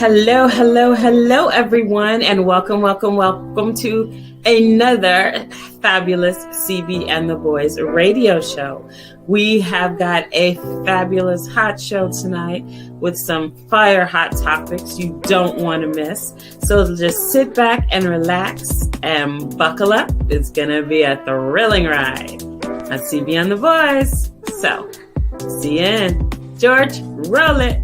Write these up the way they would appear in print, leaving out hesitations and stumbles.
Hello, hello, hello, everyone, and welcome to another fabulous CB and the Boys radio show. We have got a fabulous hot show tonight with some fire hot topics you don't want to miss. So just sit back and relax and buckle up. It's going to be a thrilling ride on CB and the Boys. So, see you in. George, roll it.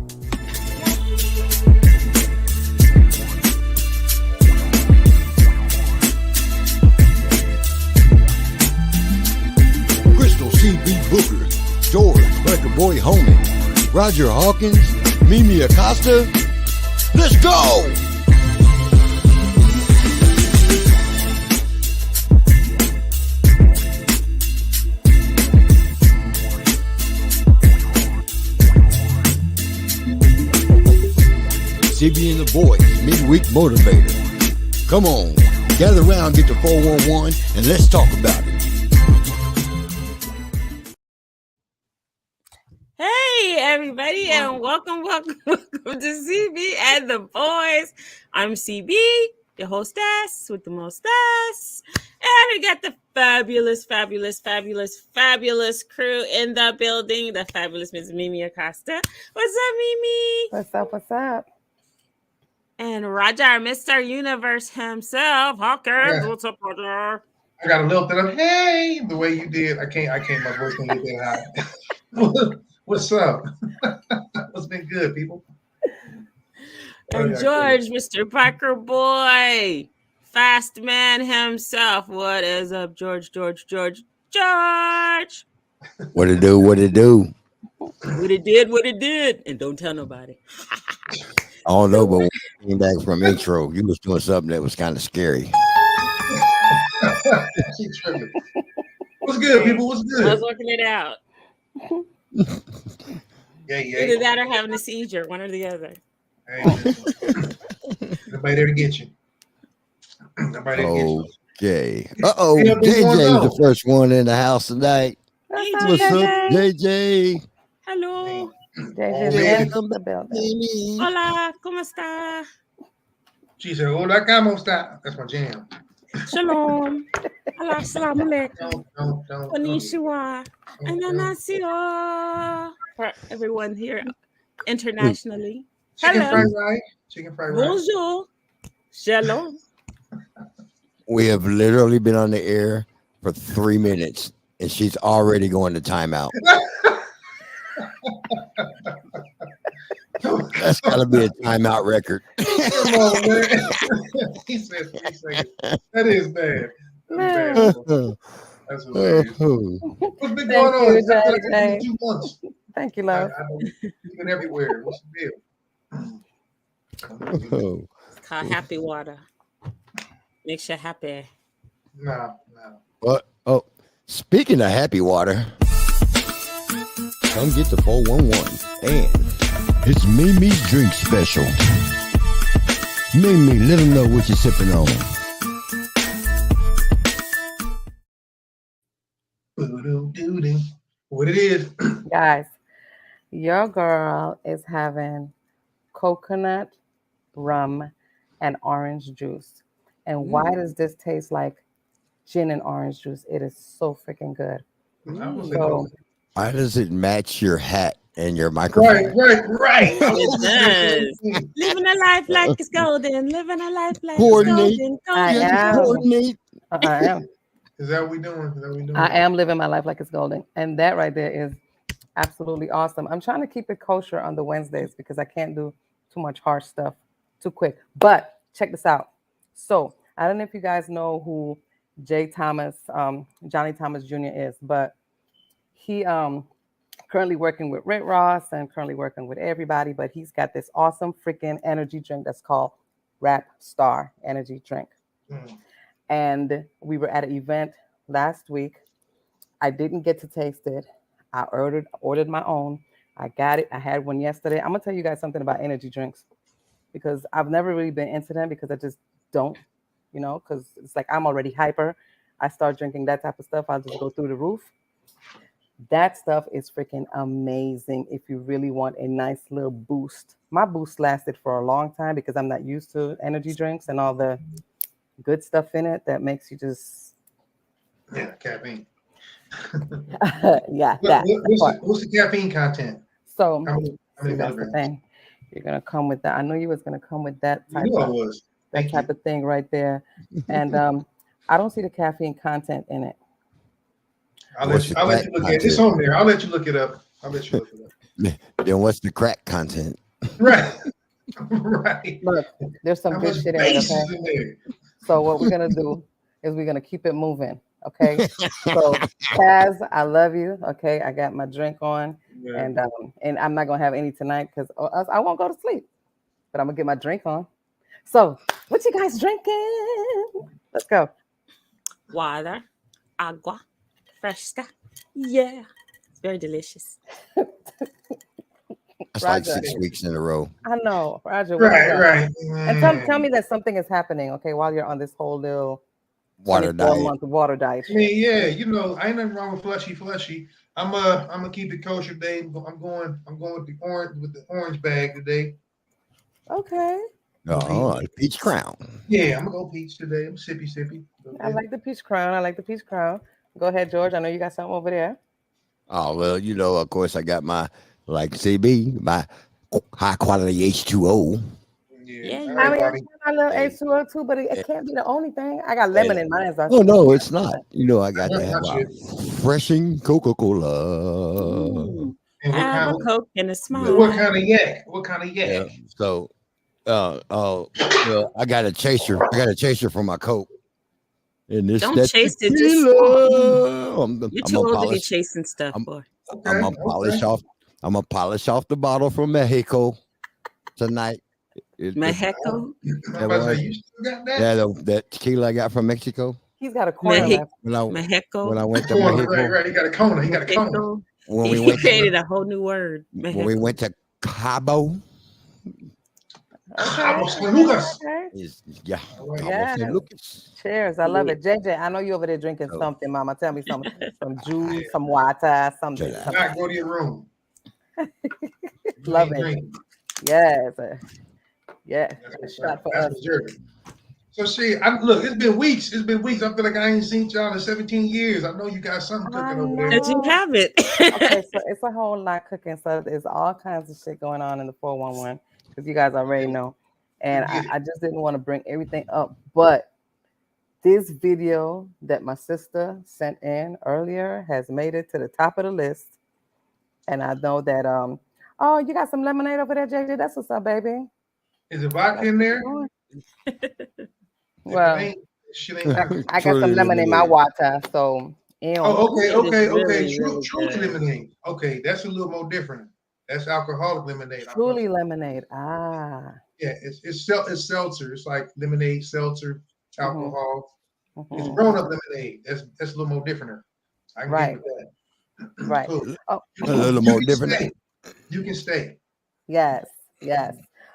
CB Booker, George, Biker Boy Homie, Roger Hawkins, Mimi Acosta. Let's go! CB and the Boys, Midweek Motivator. Come on, gather around, get to 411, and let's talk about it. Hey, everybody, and welcome to CB and the Boys. I'm CB, your hostess with the mostess. And we got the fabulous crew in the building. The fabulous Miss Mimi Acosta. What's up, Mimi? What's up? And Roger, Mr. Universe himself. Hawkins, What's up, Roger? I got a little bit of, hey, the way you did. I can't, my voice can't get that high. What's up? What's been good, people? And George, Mr. Biker Boy, fast man himself. What is up, George? What it do? What it did. And don't tell nobody. I don't know, but when you came back from intro, you was doing something that was kind of scary. What's good, people? What's good? I was working it out. Yeah. Either that or having a seizure, one or the other. Hey, nobody there to get you. Okay. JJ is the first one in the house tonight. Hey, what's up, JJ? Hello. JJ in the building. Hola, ¿cómo está? She said, hola, ¿cómo está? That's my jam. Shalom. Allah, assalamu alaikum. Don't. Konnichiwa. Annyeonghaseyo. For everyone here internationally. Chicken fried rice. Bonjour. Shalom. We have literally been on the air for 3 minutes, and she's already going to timeout. That's got to be a timeout record. Come on, man. He said 3 seconds. That is bad. That's hilarious. What's been going on? It's been 2 months. Thank you, love. You've been everywhere. What's the deal? It's called happy water. Makes you happy. No. What? Oh, speaking of happy water, come get the 411. And it's Mimi's drink special. Mimi, let them know what you're sipping on. What it is. Guys, your girl is having coconut, rum, and orange juice. And why does this taste like gin and orange juice? It is so freaking good. So, why does it match your hat and your microphone? Right. It does. Living a life like it's golden. Living a life like it's golden. I am. Is that what we doing? I am living my life like it's golden. And that right there is absolutely awesome. I'm trying to keep it kosher on the Wednesdays because I can't do too much harsh stuff too quick. But check this out. So I don't know if you guys know who Johnny Thomas Jr. is, but he currently working with Rick Ross and currently working with everybody, but he's got this awesome freaking energy drink that's called Rap Star Energy Drink. And we were at an event last week. I didn't get to taste it. I ordered my own. I got it. I had one yesterday. I'm gonna tell you guys something about energy drinks because I've never really been into them because I just don't, because it's like I'm already hyper. I start drinking that type of stuff, I'll just go through the roof. That stuff is freaking amazing if you really want a nice little boost. My boost lasted for a long time because I'm not used to energy drinks and all the good stuff in it that makes you just caffeine. yeah, What's the caffeine content? So How many see, that's the milligrams? thing. You're gonna come with that. I knew you was gonna come with that You type knew I of was. that Thank type you. of thing right there. And I don't see the caffeine content in it. I'll What's let the you crack look at it. It's content? on there. I'll let you look it up. Then what's the crack content? Right. Right. Look, there's some How good much shit in it, bass okay? is in there? So what we're gonna do is we're gonna keep it moving, okay? So Kaz, I love you. Okay, I got my drink on, and I'm not gonna have any tonight because I won't go to sleep. But I'm gonna get my drink on. So what you guys drinking? Let's go. Water, agua, fresca. Yeah. It's very delicious. That's like Roger. 6 weeks in a row. I know, Roger. What you got? Right. And tell me that something is happening, okay, while you're on this whole little Water diet. month water diet. I mean, yeah, ain't nothing wrong with fleshy. I'm gonna keep it kosher today. I'm going with the orange bag today. Okay. Oh, the peach crown. Yeah, I'm gonna go peach today. I'm sippy. I like the peach crown. Go ahead, George. I know you got something over there. Oh, well, of course, I got my, like CB, my high quality H2O. Yeah, All I right, mean, Bobby. I love H2O too, but it can't be the only thing. I got lemon in mine. Oh, no, it's not. I got to That's have not a shit. refreshing Coca-Cola. And have a Coke and a smile. what kind of yak? What kind of yak? Yeah. So, I got a chaser. For my Coke. And this Don't that chase it. Just tequila. I'm you're too gonna old to be polish. chasing stuff, I'm, boy. I'm gonna polish off. I'm gonna polish off the bottle from Mexico tonight. Mexico. I'm about to say, you still got that? Yeah, that tequila I got from Mexico. He's got a corner left. Mexico. When I went to Corner, Mexico, right. He got a corner. when we He went created a whole new word. when we went to Cabo, Cabo San Lucas. Yeah. Cabo San Lucas. Cheers. I love it. JJ, I know you over there drinking something, Mama. Tell me something. Some juice, some water, something. Not go to your room. Love it. Yes. Yes. Shot for us. So see, look, it's been weeks. I feel like I ain't seen y'all in 17 years. I know you got something cooking over there. Did you have it? Okay, so it's a whole lot cooking. So there's all kinds of shit going on in the 411 because you guys already know. And I just didn't want to bring everything up. But this video that my sister sent in earlier has made it to the top of the list. And I know that oh, you got some lemonade over there, JJ? That's what's up, baby. Is it vodka in there? Well, I got some lemon in my water, so okay. Truly lemonade. Okay, that's a little more different. That's alcoholic lemonade. Truly lemonade. Ah. Yeah, it's seltzer. It's like lemonade, seltzer, alcohol. Mm-hmm. It's grown up lemonade. That's a little more different. I can get with that. Right. Cool. Oh. A little more different. You can stay. Yes.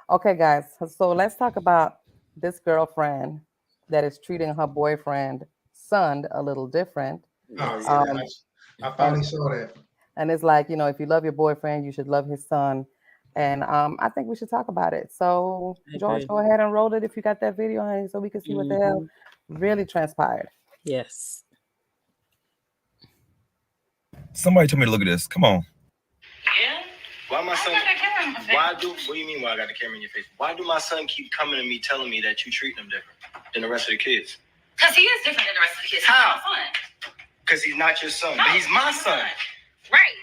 Okay, guys. So let's talk about this girlfriend that is treating her boyfriend son a little different. Oh yeah, I finally saw that. And it's like, if you love your boyfriend, you should love his son. And I think we should talk about it. So George, go ahead and roll it if you got that video, honey, so we can see what the hell really transpired. Yes. Somebody told me to look at this. Come on. Yeah. Why my son? What do you mean? Why I got the camera in your face? Why do my son keep coming to me telling me that you treat him different than the rest of the kids? Because he is different than the rest of the kids. How? He's my son. Because he's not your son, No, but he's my son. Right.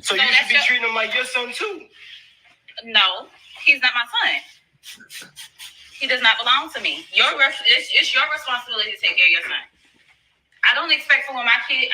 So you should be treating him like your son too. No, he's not my son. He does not belong to me. It's your responsibility to take care of your son. I don't expect for when my kid.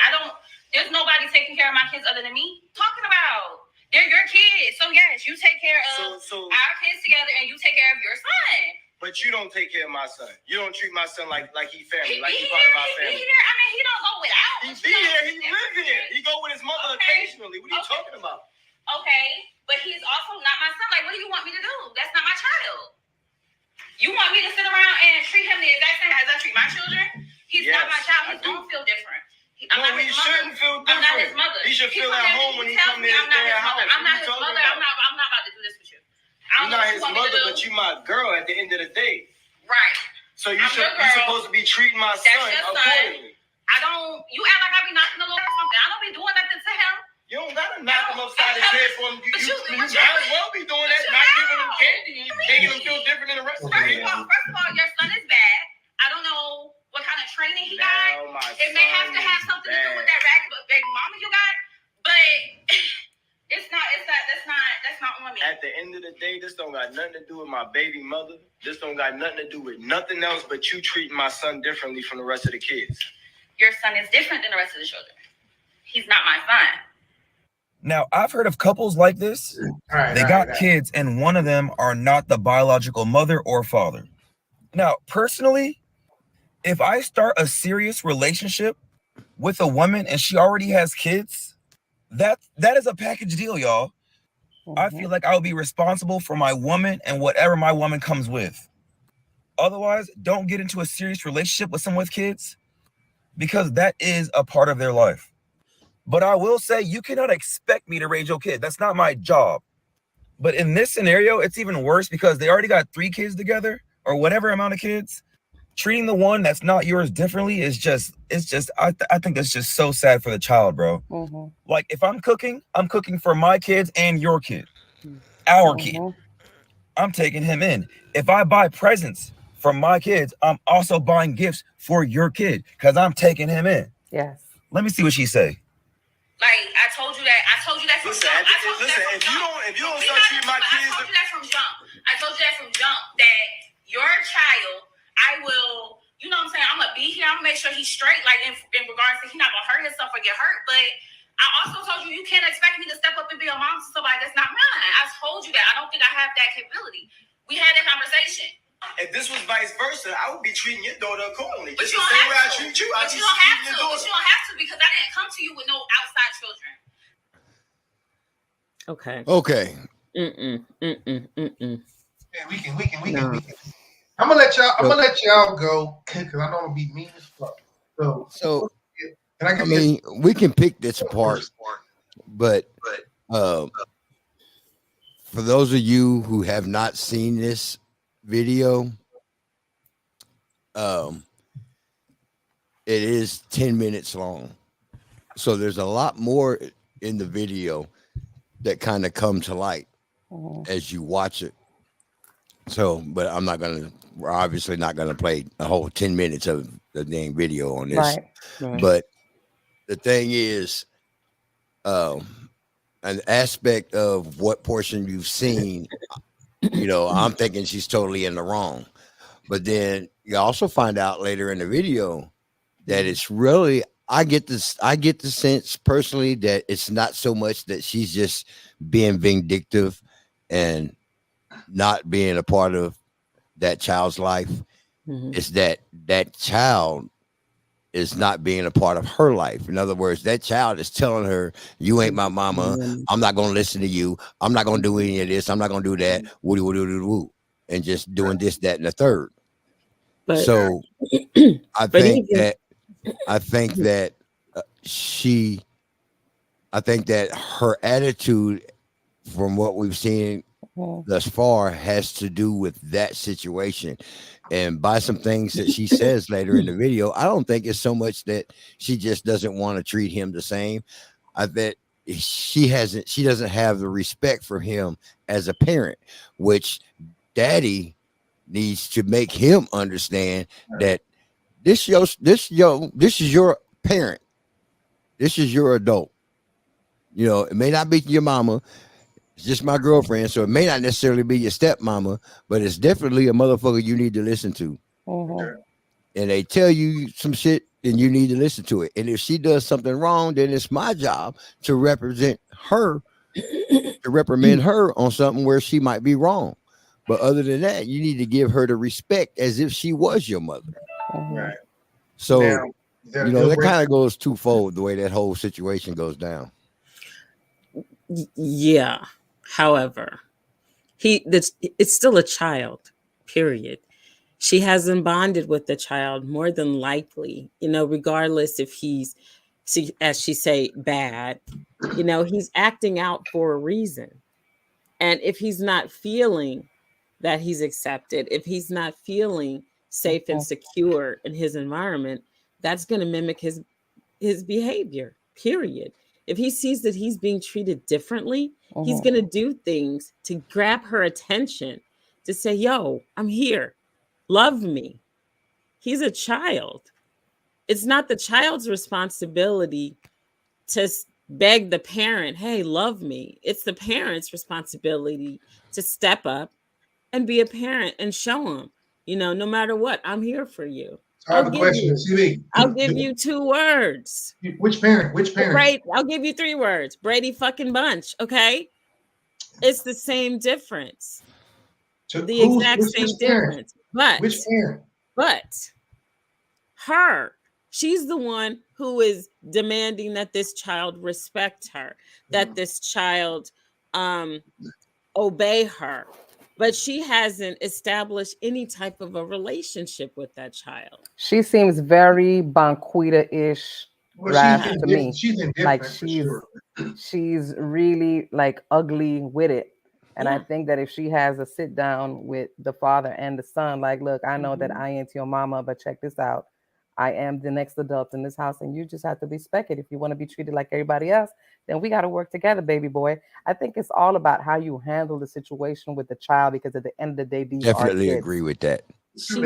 There's nobody taking care of my kids other than me. Talking about. They're your kids. So yes, you take care of our kids together and you take care of your son. But you don't take care of my son. You don't treat my son like he family, like he's part of our family. He don't go without. He be here, he live here. He go with his mother occasionally. What are you talking about? Okay, but he's also not my son. Like, what do you want me to do? That's not my child. You want me to sit around and treat him the exact same as I treat my children? He's not my child. He's gonna feel different. I'm not his mother. I'm not his mother. He should feel at home when he come there and stay at house. I'm not his mother. I'm not about to do this with you. You're not his mother, but you my girl at the end of the day. Right. So you're supposed to be treating my son accordingly. You act like I be knocking the Lord or something. I don't be doing nothing to him. You don't gotta knock him upside his head for him. You might as well be doing that, not giving him candy and making him feel different than the rest of the kids. First of all, your son is bad. I don't know what kind of training he got. It may have to have something to do with that ragged baby mama you got, but that's not on me. At the end of the day, this don't got nothing to do with my baby mother. This don't got nothing to do with nothing else but you treating my son differently from the rest of the kids. Your son is different than the rest of the children. He's not my son. Now, I've heard of couples like this. They got kids, and one of them are not the biological mother or father. Now, personally, if I start a serious relationship with a woman and she already has kids, that is a package deal, y'all. I feel like I will be responsible for my woman and whatever my woman comes with. Otherwise, don't get into a serious relationship with someone with kids, because that is a part of their life. But I will say, you cannot expect me to raise your kid. That's not my job. But in this scenario, it's even worse because they already got 3 kids together or whatever amount of kids. Treating the one that's not yours differently is I think that's just so sad for the child, bro. Like, if I'm cooking for my kids and your kid, our kid. I'm taking him in. If I buy presents for my kids, I'm also buying gifts for your kid because I'm taking him in. Yes. Let me see what she say. Like, I told you that from jump. If you don't start treating my kids, I told you that from jump. That your child, I will, you know what I'm saying? I'm gonna be here. I'm gonna make sure he's straight. Like in regards to he's not gonna hurt himself or get hurt. But I also told you can't expect me to step up and be a mom to somebody that's not mine. I told you that. I don't think I have that capability. We had that conversation. if this was vice versa, I would be treating your daughter accordingly. But Just you the don't same way I have to. treat you. But you don't have to. But you don't have to because I didn't come to you with no outside children. Okay. Okay. Yeah, we can. I'm gonna let y'all go because I know I'm gonna be mean as fuck. So I mean, we can pick this apart, but for those of you who have not seen this video, it is 10 minutes long. So there's a lot more in the video that kind of come to light as you watch it. So, but we're obviously not going to play a whole 10 minutes of the dang video on this. Right. But the thing is, an aspect of what portion you've seen, I'm thinking she's totally in the wrong. But then you also find out later in the video that it's really, I get the sense personally that it's not so much that she's just being vindictive and not being a part of that child's life. It's that child is not being a part of her life. In other words, that child is telling her, you ain't my mama. I'm not going to listen to you. I'm not going to do any of this. I'm not going to do that. Woo. And just doing this, that, and the third. But, so I think that her attitude from what we've seen thus far has to do with that situation. And by some things that she says later in the video, I don't think it's so much that she just doesn't want to treat him the same. I bet she doesn't have the respect for him as a parent, which daddy needs to make him understand that this is your parent. This is your adult. It may not be your mama. It's just my girlfriend, so it may not necessarily be your stepmama, but it's definitely a motherfucker you need to listen to. And they tell you some shit, and you need to listen to it. And if she does something wrong, then it's my job to represent her, to reprimand her on something where she might be wrong. But other than that, you need to give her the respect as if she was your mother. Right. So, that kind of goes twofold, the way that whole situation goes down. Yeah. However, it's still a child, period. She hasn't bonded with the child more than likely, regardless if he's as she say, bad. You know, he's acting out for a reason. And if he's not feeling that he's accepted, if he's not feeling safe and secure in his environment, that's going to mimic his behavior, period. If he sees that he's being treated differently, he's going to do things to grab her attention, to say, yo, I'm here. Love me. He's a child. It's not the child's responsibility to beg the parent, hey, love me. It's the parent's responsibility to step up and be a parent and show him, you know, no matter what, I'm here for you. I'll give you 2 words. Which parent? Brady, I'll give you 3 words. Brady fucking Bunch. Okay. It's the same difference. The exact same difference. But which parent? But her, she's the one who is demanding that this child respect her, that this child obey her. But she hasn't established any type of a relationship with that child. She seems very Banquita-ish to me. She's like she's really like ugly with it. And I think that if she has a sit down with the father and the son, like, look, I know that I ain't your mama, but check this out. I am the next adult in this house, and you just have to respect it. If you want to be treated like everybody else, then we got to work together, baby boy. I think it's all about how you handle the situation with the child, because at the end of the day, these definitely are kids. agree with that. She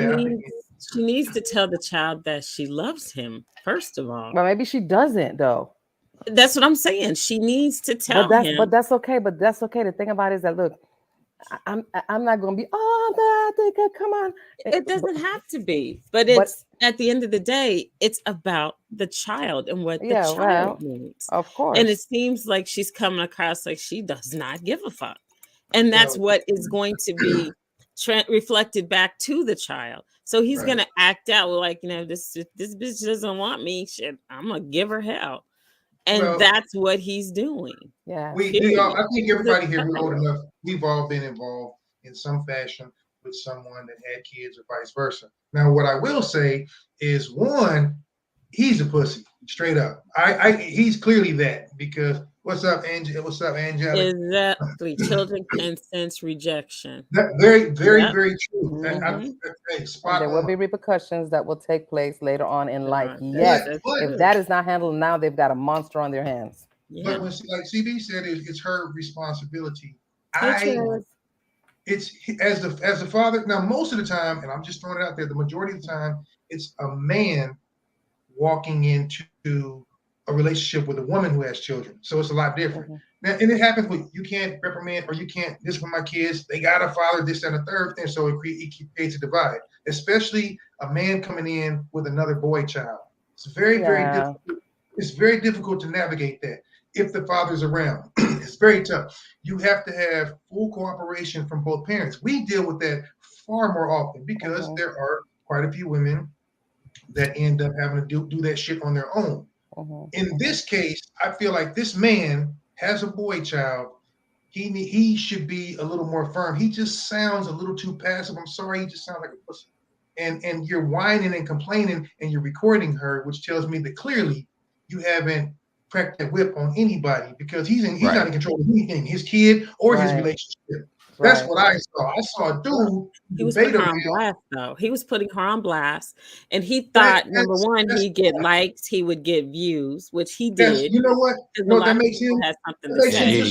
needs to tell the child that she loves him, first of all. But maybe she doesn't, though. That's what I'm saying. She needs to tell him. But that's okay. But that's okay. The thing about it is that, look, I'm not going to be, come on. It doesn't have to be. But it's at the end of the day, it's about the child and what the child needs. Of course. And it seems like she's coming across like she does not give a fuck. And that's what is going to be reflected back to the child. So he's going to act out like, you know, this bitch doesn't want me. Shit, I'm going to give her hell. And that's what he's doing. Yeah. We all, I think everybody here who's old enough, we've all been involved in some fashion with someone that had kids or vice versa. Now, what I will say is, one, he's a pussy, straight up. He's clearly that, because what's up, Angela? Exactly. Children can sense rejection. Very, very true. And there will be repercussions that will take place later on in life. Yes. If that is not handled now, they've got a monster on their hands. But when, like CB said, it's her responsibility. It's as the father. Now, most of the time, and I'm just throwing it out there, the majority of the time, it's a man walking into a relationship with a woman who has children. So it's a lot different. Now, and it happens with, you can't reprimand or you can't discipline my kids. They got a father, this and a third thing. So it creates a divide, especially a man coming in with another boy child. It's very difficult. It's very difficult to navigate that if the father's around. It's very tough. You have to have full cooperation from both parents. We deal with that far more often because there are quite a few women that end up having to do that shit on their own. In this case, I feel like this man has a boy child. He should be a little more firm. He just sounds a little too passive. I'm sorry, he just sounds like a pussy. And you're whining and complaining and you're recording her, which tells me that clearly you haven't cracked that whip on anybody, because he's not in control of anything, his kid or his relationship. That's what I saw. I saw a dude. He was putting her on blast, though. He was putting her on blast, and he thought number one, he'd get likes, he would get views, which he did. You know what? That makes him. Has something to say.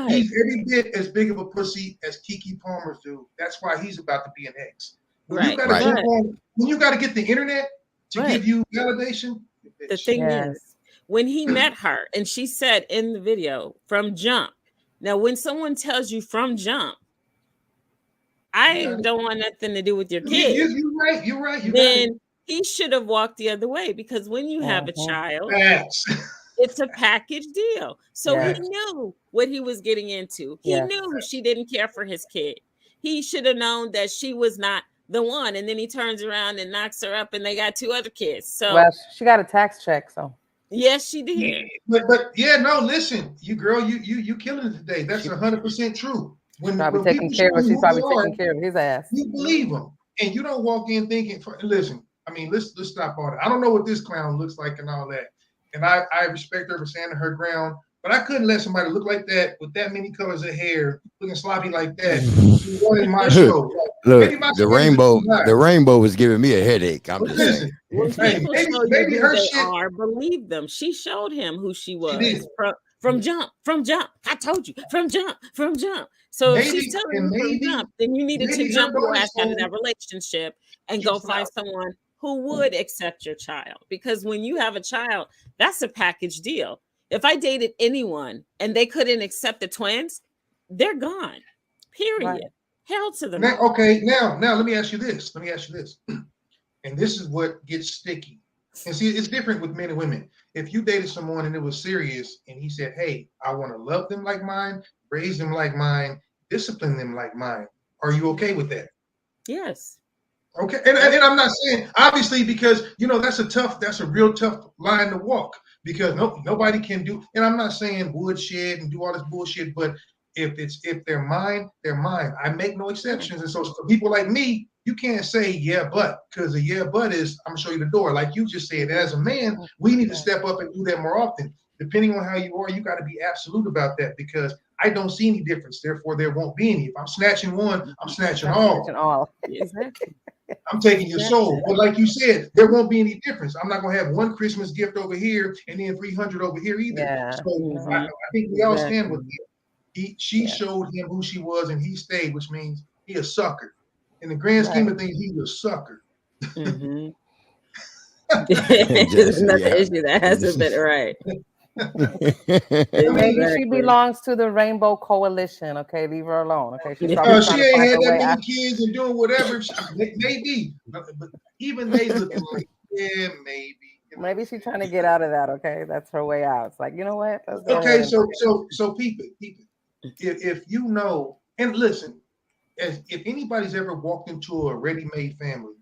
He's every bit as big of a pussy as Keke Palmer's dude. That's why he's about to be an ex. When you got to get the internet to give you validation. The thing is, when he met her, and she said in the video, from jump. Now, when someone tells you from jump, I don't want nothing to do with your kid. You're right. Then he should have walked the other way, because when you have a child, it's a package deal. So he knew what he was getting into. He knew she didn't care for his kid. He should have known that she was not the one. And then he turns around and knocks her up, and they got 2 other kids. So she got a tax check, so. Yes, she did. But listen, you killing it today. That's 100% true. She's probably taking care of his ass. You believe him, and you don't walk in thinking. Listen, I mean, let's stop all that. I don't know what this clown looks like and all that. and I respect her for standing her ground. But I couldn't let somebody look like that with that many colors of hair, looking sloppy like that, running my show. Look, the rainbow was giving me a headache. I'm just saying. When people show you maybe who her they shit, are, believe them. She showed him who she was. She did. From jump. I told you, from jump. So if she's telling you from jump, then you needed to jump your ass out of that relationship and go find someone who would accept your child. Because when you have a child, that's a package deal. If I dated anyone and they couldn't accept the twins, they're gone. Period. Right. Hell to the now, okay, now let me ask you this. And this is what gets sticky. And see, it's different with men and women. If you dated someone and it was serious and he said, hey, I want to love them like mine, raise them like mine, discipline them like mine, are you okay with that? Yes. Okay. And I'm not saying, obviously, because, that's a real tough line to walk, because nobody can do, and I'm not saying woodshed and do all this bullshit, but if they're mine, they're mine. I make no exceptions. And so for people like me, you can't say, yeah, but, because the yeah, but is, I'm gonna show you the door. Like you just said, as a man, we need to step up and do that more often. Depending on how you are, you got to be absolute about that, because I don't see any difference. Therefore, there won't be any. If I'm snatching one, I'm snatching all. Exactly. I'm taking your soul. But like you said, there won't be any difference. I'm not going to have one Christmas gift over here and then 300 over here either. Yeah. So I think we all stand with him. She showed him who she was, and he stayed, which means he a sucker. In the grand scheme of things, he's a sucker. Mm-hmm. There's another issue that hasn't been right. Maybe she belongs to the Rainbow Coalition. Okay, leave her alone. Okay, she ain't had that many kids and doing whatever. Maybe, but even they looking like, yeah, maybe. Maybe she's trying to get out of that. Okay, that's her way out. It's like, you know what? Okay, so people, if you know, and listen, if anybody's ever walked into a ready-made family,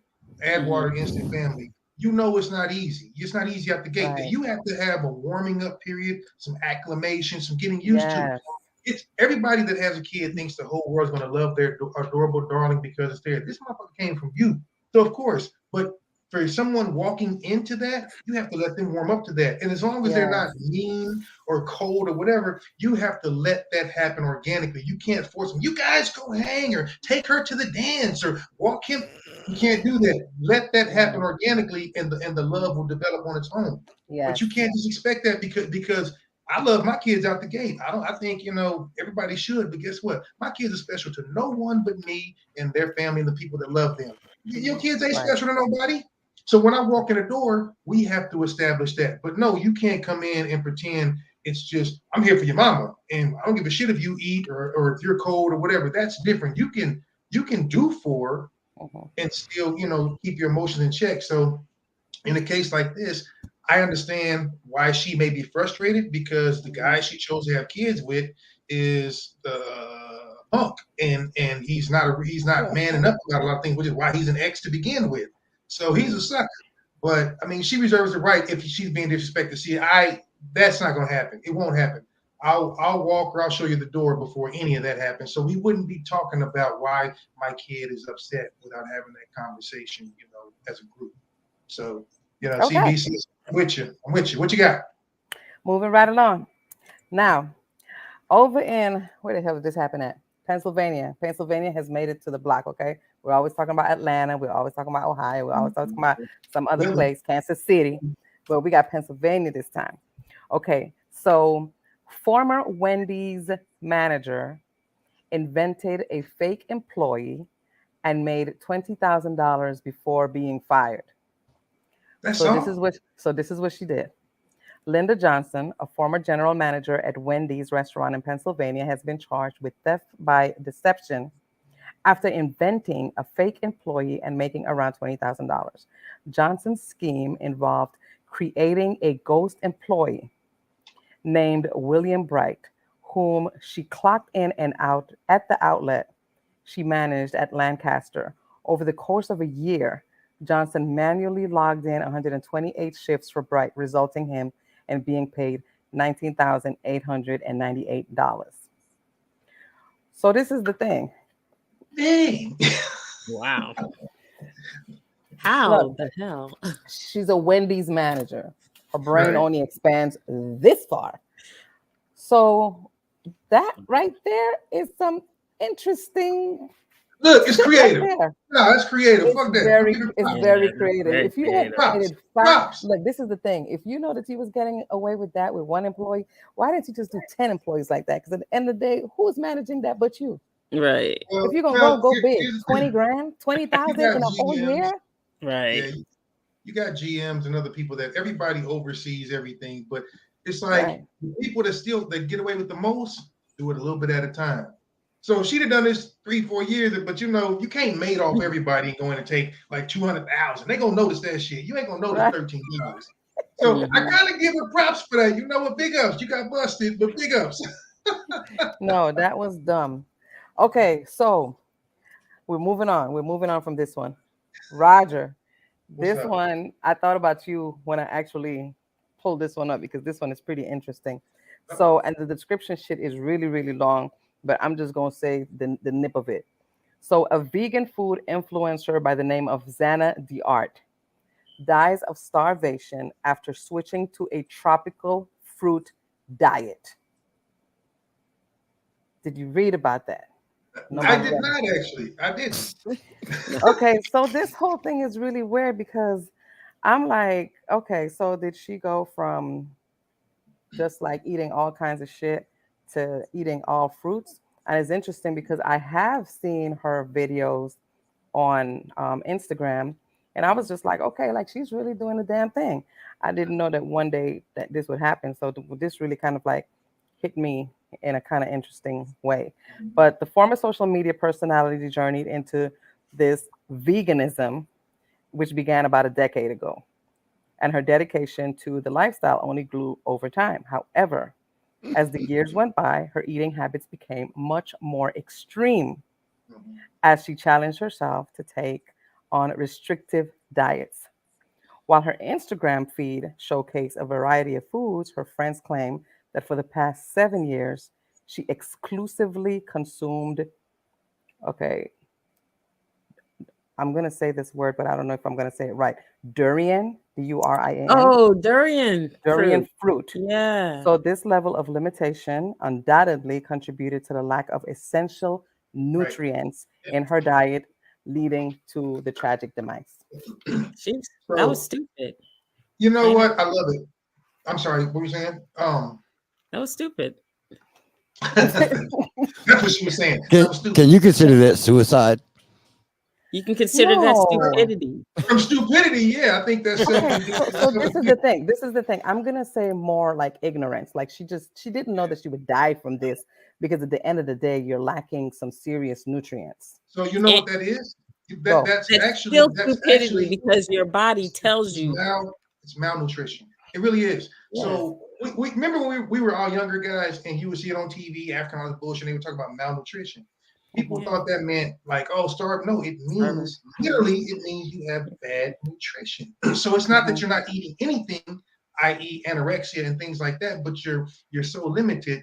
add water instant family, you know it's not easy. It's not easy out the gate. Right. You have to have a warming up period, some acclimation, some getting used to. It's everybody that has a kid thinks the whole world's going to love their adorable darling because it's there. This motherfucker came from you. So of course, but for someone walking into that, you have to let them warm up to that. And as long as they're not mean or cold or whatever, you have to let that happen organically. You can't force them. You guys go hang or take her to the dance or walk him. You can't do that. Let that happen organically, and the love will develop on its own. But you can't just expect that because I love my kids out the gate. I think everybody should, but guess what? My kids are special to no one but me and their family and the people that love them. Your kids ain't special to nobody. So when I walk in the door, we have to establish that. But no, you can't come in and pretend it's just, I'm here for your mama, and I don't give a shit if you eat or if you're cold or whatever. That's different. You can do for and still, keep your emotions in check. So in a case like this, I understand why she may be frustrated, because the guy she chose to have kids with is the punk, and he's not manning up about a lot of things, which is why he's an ex to begin with. So he's a sucker. But I mean, she reserves the right, if she's being disrespected. See, that's not going to happen. It won't happen. I'll walk or I'll show you the door before any of that happens. So we wouldn't be talking about why my kid is upset without having that conversation, as a group. So, CBC, I'm with you. What you got? Moving right along. Now, over in, where the hell did this happen at? Pennsylvania. Pennsylvania has made it to the block, okay? We're always talking about Atlanta. We're always talking about Ohio. We're always talking about some other place, Kansas City. But we got Pennsylvania this time. Okay, so former Wendy's manager invented a fake employee and made $20,000 before being fired. This is what she did. Linda Johnson, a former general manager at Wendy's restaurant in Pennsylvania, has been charged with theft by deception after inventing a fake employee and making around $20,000. Johnson's scheme involved creating a ghost employee named William Bright, whom she clocked in and out at the outlet she managed at Lancaster. Over the course of a year, Johnson manually logged in 128 shifts for Bright, resulting him in being paid $19,898. So this is the thing. Dang. Wow. How the hell? She's a Wendy's manager. Her brain only expands this far. So that right there is some interesting. Look, it's creative. No, it's creative. Fuck that. It's very creative. If you had created props. Look, this is the thing. If you know that you was getting away with that with one employee, why didn't you just do 10 employees like that? Because at the end of the day, who's managing that but you? Right. If you're gonna go big, 20 grand, 20,000 in a whole year. Right. Yeah, you got GMs and other people that everybody oversees everything, but it's like the people that get away with the most do it a little bit at a time. So she'd have done this 3-4 years, but you can't mate off everybody and go in and take like 200,000. They gonna notice that shit. You ain't gonna notice $13. So I gotta give her props for that. You know what? Big ups. You got busted, but big ups. No, that was dumb. Okay, so we're moving on. We're moving on from this one. Roger, this one, I thought about you when I actually pulled this one up because this one is pretty interesting. So, and the description shit is really, really long, but I'm just going to say the nip of it. So, a vegan food influencer by the name of Xana D'Art dies of starvation after switching to a tropical fruit diet. Did you read about that? No, I did not actually. I didn't. Okay, so this whole thing is really weird because I'm like, okay, so did she go from just like eating all kinds of shit to eating all fruits? And it's interesting because I have seen her videos on Instagram, and I was just like, okay, like she's really doing the damn thing. I didn't know that one day that this would happen. So this really kind of like hit me in a kind of interesting way. But the former social media personality journeyed into this veganism, which began about a decade ago. And her dedication to the lifestyle only grew over time. However, as the years went by, her eating habits became much more extreme as she challenged herself to take on restrictive diets. While her Instagram feed showcased a variety of foods, her friends claim that for the past 7 years, she exclusively consumed, okay, I'm going to say this word, but I don't know if I'm going to say it right. Durian, Durin. Oh, durian. Durian fruit. Yeah. So this level of limitation undoubtedly contributed to the lack of essential nutrients in her diet, leading to the tragic demise. That was stupid. You know what? I love it. I'm sorry. What were you saying? That was stupid. That's what she was saying. Can you consider that suicide? You can consider that stupidity. From stupidity, yeah, I think that's. Okay, so this is the thing. This is the thing. I'm gonna say more like ignorance. Like she didn't know that she would die from this because at the end of the day, you're lacking some serious nutrients. So you know what that is? That's actually still stupidity because your body tells you it's malnutrition. It really is. Yes. So we remember when we were all younger guys, and you would see it on TV after all this bullshit. They would talk about malnutrition. People thought that meant like, oh, starve. No, it means literally, it means you have bad nutrition. So it's not that you're not eating anything, i.e., anorexia and things like that, but you're so limited.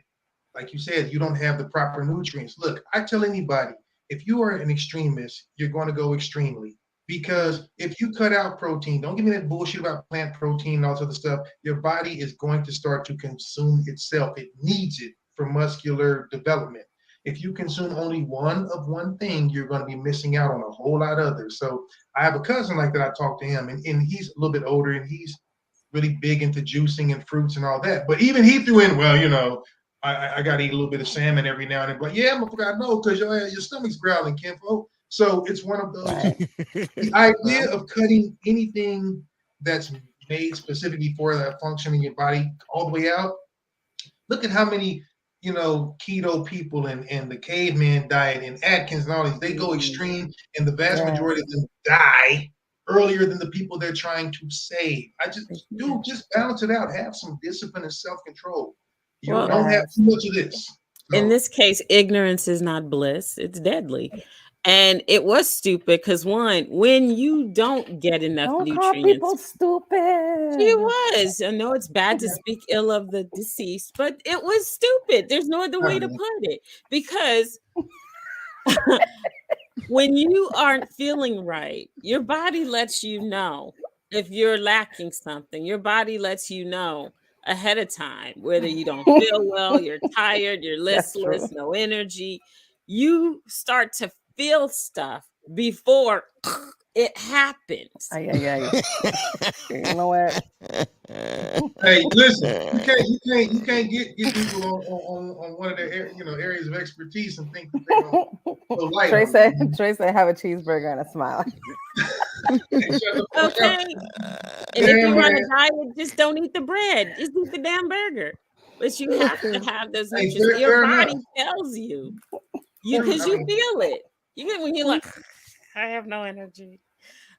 Like you said, you don't have the proper nutrients. Look, I tell anybody, if you are an extremist, you're going to go extremely. Because if you cut out protein, don't give me that bullshit about plant protein and all this other stuff, your body is going to start to consume itself. It needs it for muscular development. If you consume only one thing, you're going to be missing out on a whole lot of others. So I have a cousin like that. I talked to him, and he's a little bit older, and he's really big into juicing and fruits and all that. But even he threw in, well, you know, I got to eat a little bit of salmon every now and then. But yeah, I know, because your stomach's growling, Kenfo. So it's one of those. The idea of cutting anything that's made specifically for that function in your body all the way out. Look at how many, keto people and the caveman diet and Atkins and all these, they go extreme, and the vast majority of them die earlier than the people they're trying to save. Just balance it out. Have some discipline and self-control. You don't have too much of this. So. In this case, ignorance is not bliss. It's deadly. And it was stupid because when you don't get enough nutrients, call people stupid. She was. I know it's bad to speak ill of the deceased, but it was stupid. There's no other way to put it, because when you aren't feeling right, your body lets you know. if you're lacking something. Your body lets you know ahead of time whether you don't feel well, you're tired, you're listless, no energy. You start to feel stuff before it happens. Yeah. You know what? Hey, listen, you can't get people on one of their areas of expertise and think that they're gonna go light. Trey said have a cheeseburger and a smile. Okay. And if you're on a diet, just don't eat the bread. Just eat the damn burger. But you have to have those nutrients. Your body tells you. Because you feel it. You get when you're like, I have no energy.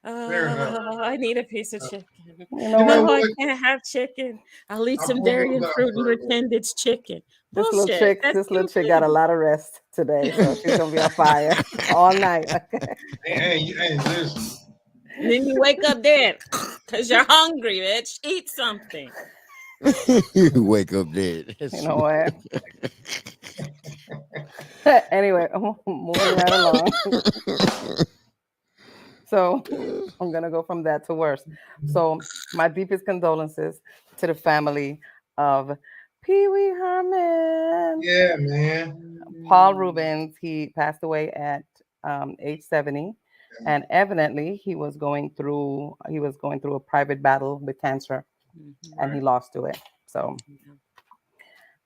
I need a piece of chicken. I can't have chicken. I'll eat some dairy and fruit and pretend it's chicken. This little chick got a lot of rest today, so she's gonna be on fire all night. Hey, listen. And then you wake up dead because you're hungry, bitch. Eat something. You wake up dead. You know what? Anyway, moving right along. So I'm gonna go from that to worse. So my deepest condolences to the family of Pee Wee Herman. Yeah, man. Paul Rubens, he passed away at age 70. And evidently he was going through a private battle with cancer, and he lost to it. So,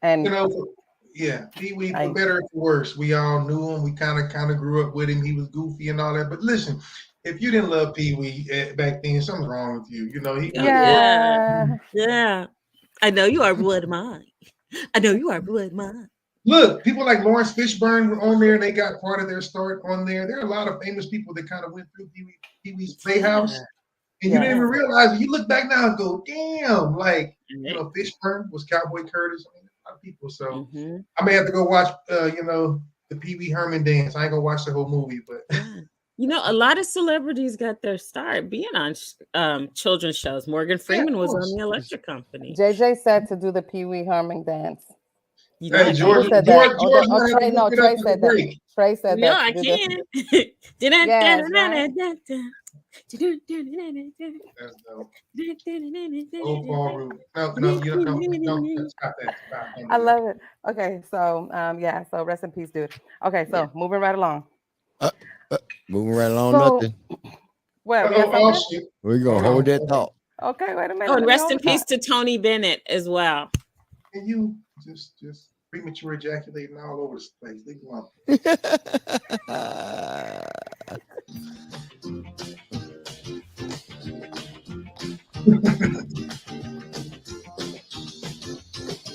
and Pee Wee, for better or for worse, we all knew him. We kind of grew up with him. He was goofy and all that. But listen, if you didn't love Pee Wee back then, something's wrong with you. You know, yeah. I know you are blood mine. I know you are blood mine. Look, people like Lawrence Fishburne were on there, and they got part of their start on there. There are a lot of famous people that kind of went through Pee Wee's Playhouse, and you didn't even realize. You look back now and go, "Damn!" Like Fishburne was Cowboy Curtis. I mean, a lot of people. So I may have to go watch, the Pee Wee Herman dance. I ain't gonna watch the whole movie, but a lot of celebrities got their start being on children's shows. Morgan Freeman was on the Electric Company. JJ said to do the Pee Wee Herman dance. Hey, George said that. Trey said that. Trey said that. No, I can't. That's dope. Oh, Paul Rubens. No, you don't stop that. I love it. Okay, so so rest in peace, dude. Okay, so moving right along. Nothing. Well, we're gonna hold that thought. Okay, wait a minute. Oh, and rest in peace to Tony Bennett as well. And you just premature ejaculating all over the place. Leave alone.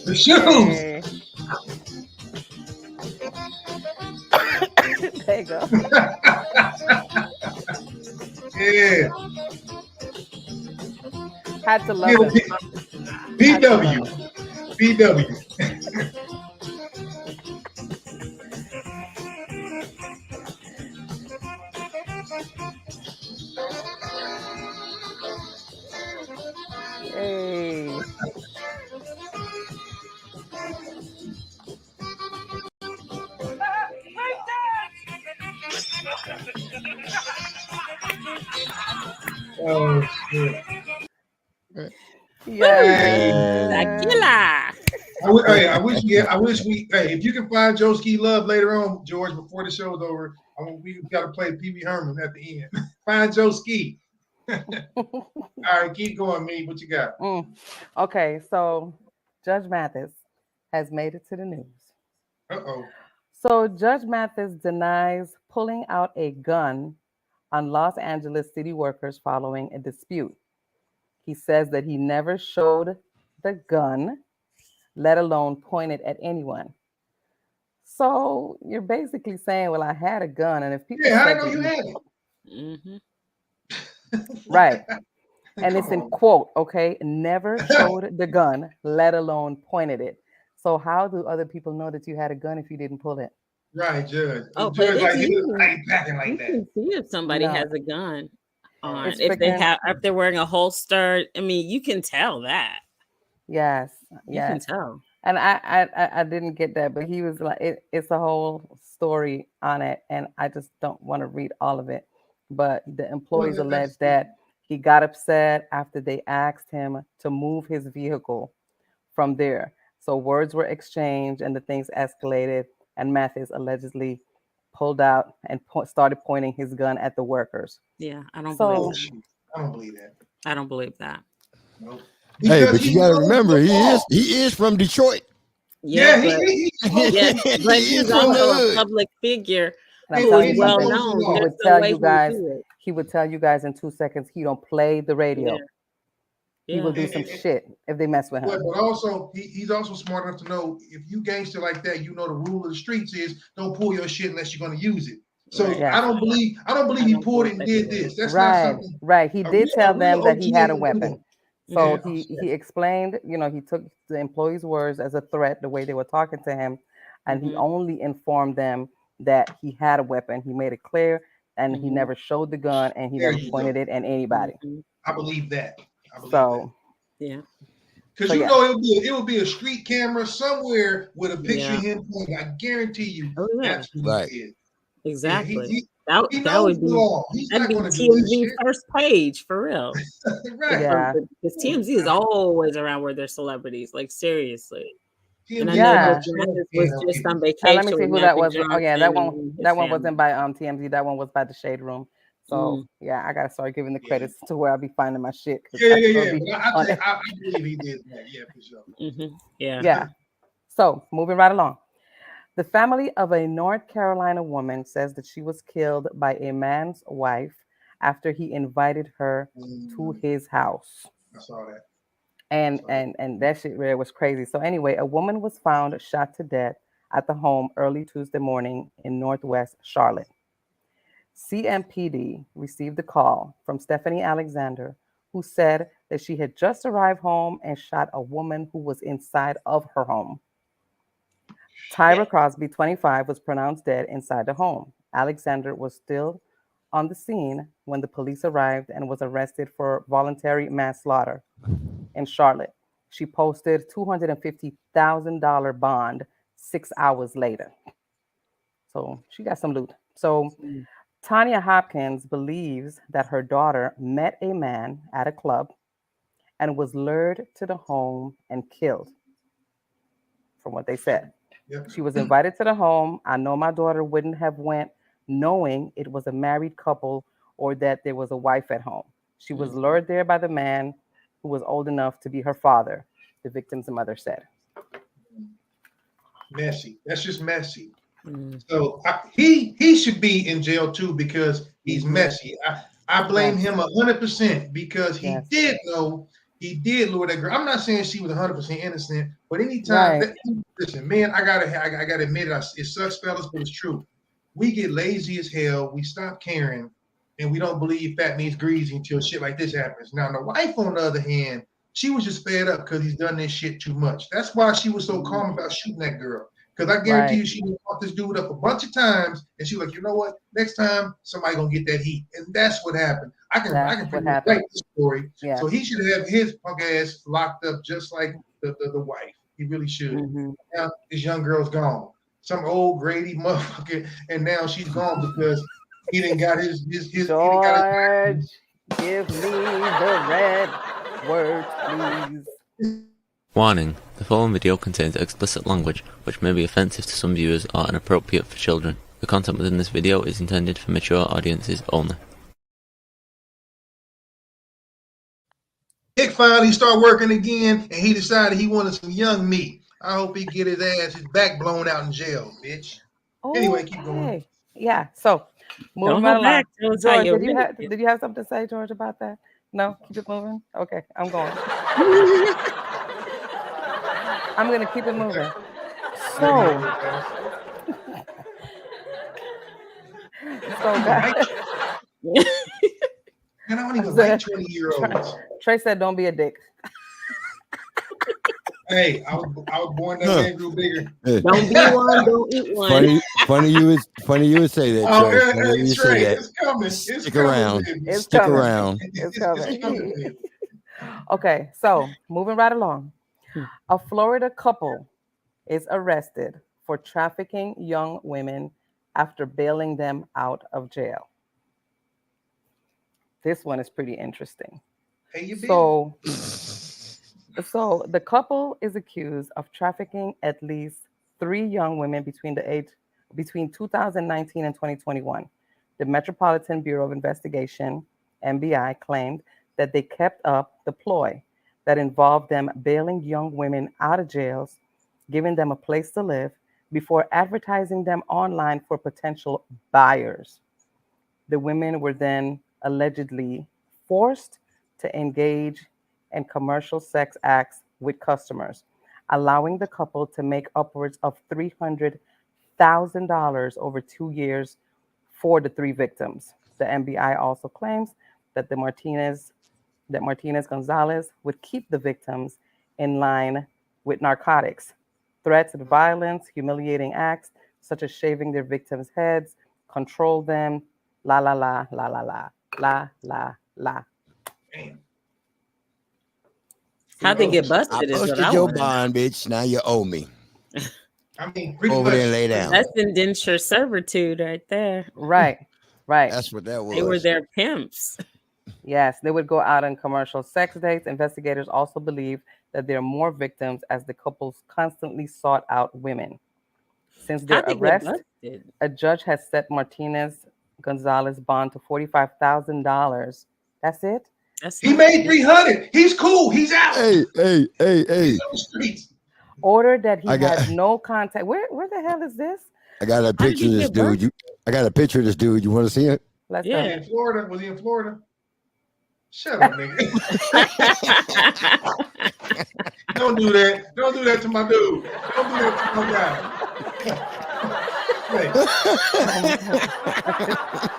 The shoes. There you go. Yeah. Had to love it. BW. Hey. Oh shit. Yeah. I wish we. Hey, if you can find Joe Ski Love later on, George, before the show's over, we got to play Pee Wee Herman at the end. Find Joe Ski. All right, keep going, me. What you got? Okay, so Judge Mathis has made it to the news. Uh-oh. So Judge Mathis denies pulling out a gun on Los Angeles city workers following a dispute. He says that he never showed the gun, let alone pointed at anyone. So you're basically saying, well, I had a gun, and if people how do I know you had it? Right. And it's in quote, okay? Never showed the gun, let alone pointed it. So how do other people know that you had a gun if you didn't pull it? Right, Judge. Oh, Judge, but I ain't packing like that. You can see if somebody has a gun on. If they're wearing a holster, I mean, you can tell that. Yes. You can tell. And I didn't get that, but he was like, it's a whole story on it, and I just don't want to read all of it. But the employees allege that He got upset after they asked him to move his vehicle from there. So words were exchanged and the things escalated, and Mathis allegedly pulled out and started pointing his gun at the workers. Yeah, I don't So, believe that. I don't believe that. I don't believe that. Nope. Hey, but you gotta remember, he is from Detroit. Yeah, but he's also a public figure who is well known. He would tell you guys. He would tell you guys in 2 seconds. He don't play the radio. He will do some shit if they mess with him. But also, he's also smart enough to know if you gangster like that, you know the rule of the streets is don't pull your shit unless you're going to use it. So I don't believe he pulled it and did this. That's not something. Right. He did tell them that he had a weapon. So he explained, you know, he took the employees' words as a threat, the way they were talking to him, and he only informed them that he had a weapon. He made it clear, and he never showed the gun, and he never pointed it at anybody. I believe that. Yeah. Because you know it would be a street camera somewhere with a picture of him pointing. I guarantee you that's what he did. Exactly. Yeah, that would be TMZ first page for real. Right. Yeah. Because TMZ is always around where there's celebrities. Like seriously. And I know was just on vacation. Let me see who that was. Oh yeah, that one wasn't by TMZ. That one was by the Shade Room. So yeah, I gotta start giving the credits to where I be finding my shit. I believe he did that. Yeah, for sure. Yeah. So moving right along. The family of a North Carolina woman says that she was killed by a man's wife after he invited her to his house. I saw that. And that shit really was crazy. So anyway, a woman was found shot to death at the home early Tuesday morning in Northwest Charlotte. CMPD received a call from Stephanie Alexander, who said that she had just arrived home and shot a woman who was inside of her home. Tyra Crosby, 25, was pronounced dead inside the home. Alexander was still on the scene when the police arrived and was arrested for voluntary manslaughter in Charlotte. She posted $250,000 bond 6 hours later. So she got some loot. So Tanya Hopkins believes that her daughter met a man at a club and was lured to the home and killed, from what they said. Yep. She was invited to the home. I know my daughter wouldn't have went knowing it was a married couple or that there was a wife at home. She was lured there by the man who was old enough to be her father, the victim's mother said. Messy. That's just messy. So he should be in jail too because he's messy. I blame him 100% because he did know he did lure that girl. I'm not saying she was 100% innocent, but anytime listen, man, I gotta admit it sucks, fellas, but it's true. We get lazy as hell. We stop caring, and we don't believe fat means greasy until shit like this happens. Now the wife, on the other hand, she was just fed up because he's done this shit too much. That's why she was so calm about shooting that girl. Because I guarantee you, she caught this dude up a bunch of times, and she was like, you know what? Next time, somebody gonna get that heat, and that's what happened. I can write the story. Yeah. So he should have his punk ass locked up just like the wife. He really should. Now this young girl's gone. Some old Grady motherfucker, and now she's gone because he didn't got his George, give me the red word, please. Warning, the following video contains explicit language which may be offensive to some viewers or inappropriate for children. The content within this video is intended for mature audiences only. Nick finally started working again, and he decided he wanted some young meat. I hope he get his back blown out in jail, bitch. Okay. Anyway, keep going. Yeah, so moving right along. George, did you have something to say, George, about that? No? Keep it moving? Okay, I'm going. I'm going to keep it moving. Guys. And I don't even like 20-year-olds. Trey said, don't be a dick. Hey, I was born that man grew bigger. Don't be one, don't eat one. Funny you would say that. Oh, Trey, it's coming. Stick around. It's coming. Okay, so moving right along. A Florida couple is arrested for trafficking young women after bailing them out of jail. This one is pretty interesting. Hey, you so the couple is accused of trafficking at least 3 young women between 2019 and 2021. The Metropolitan Bureau of Investigation, MBI, claimed that they kept up the ploy that involved them bailing young women out of jails, giving them a place to live, before advertising them online for potential buyers. The women were then allegedly forced to engage in commercial sex acts with customers, allowing the couple to make upwards of $300,000 over 2 years for the 3 victims. The MBI also claims that Martinez Gonzalez would keep the victims in line with narcotics, threats of violence, humiliating acts, such as shaving their victims' heads, control them, la la la la la la la la la. Damn. How'd they get busted? I posted your bond, bitch. Now you owe me. I mean, pretty over much. there and lay down. That's indenture servitude right there. Right. That's what that was. They were their pimps. Yes, they would go out on commercial sex dates. Investigators also believe that there are more victims as the couples constantly sought out women. Since their arrest, a judge has set Martinez Gonzalez bond to $45,000. That's it? He made 300. He's cool. He's out. Hey. He's on the streets. Ordered that he has no contact. Where the hell is this? I got a picture of this dude. I got a picture of this dude. You want to see it? Let's go. In Florida. Was he in Florida? Shut up, nigga. Don't do that. Don't do that to my dude. Don't do that to my guy.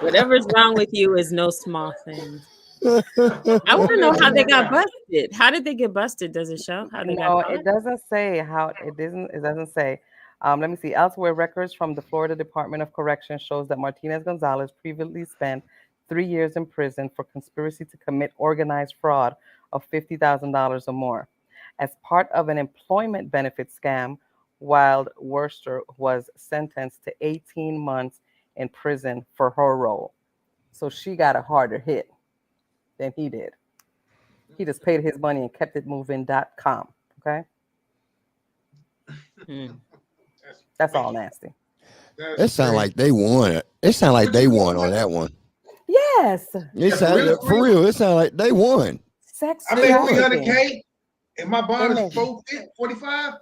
Whatever's wrong with you is no small thing. I want to know how they got busted. How did they get busted? Does it show how they got caught? It doesn't say how. It doesn't say. Let me see. Elsewhere, records from the Florida Department of Corrections shows that Martinez Gonzalez previously spent 3 years in prison for conspiracy to commit organized fraud of $50,000 or more. As part of an employment benefit scam, Wild Worcester was sentenced to 18 months in prison for her role. So she got a harder hit than he did. He just paid his money and kept it moving.com. Okay. That's all nasty. It sounds like they won. It sounds like they won on that one. Yes. It sounded for real. It sounded like they won. Sex. I made $300K and my bond is 45.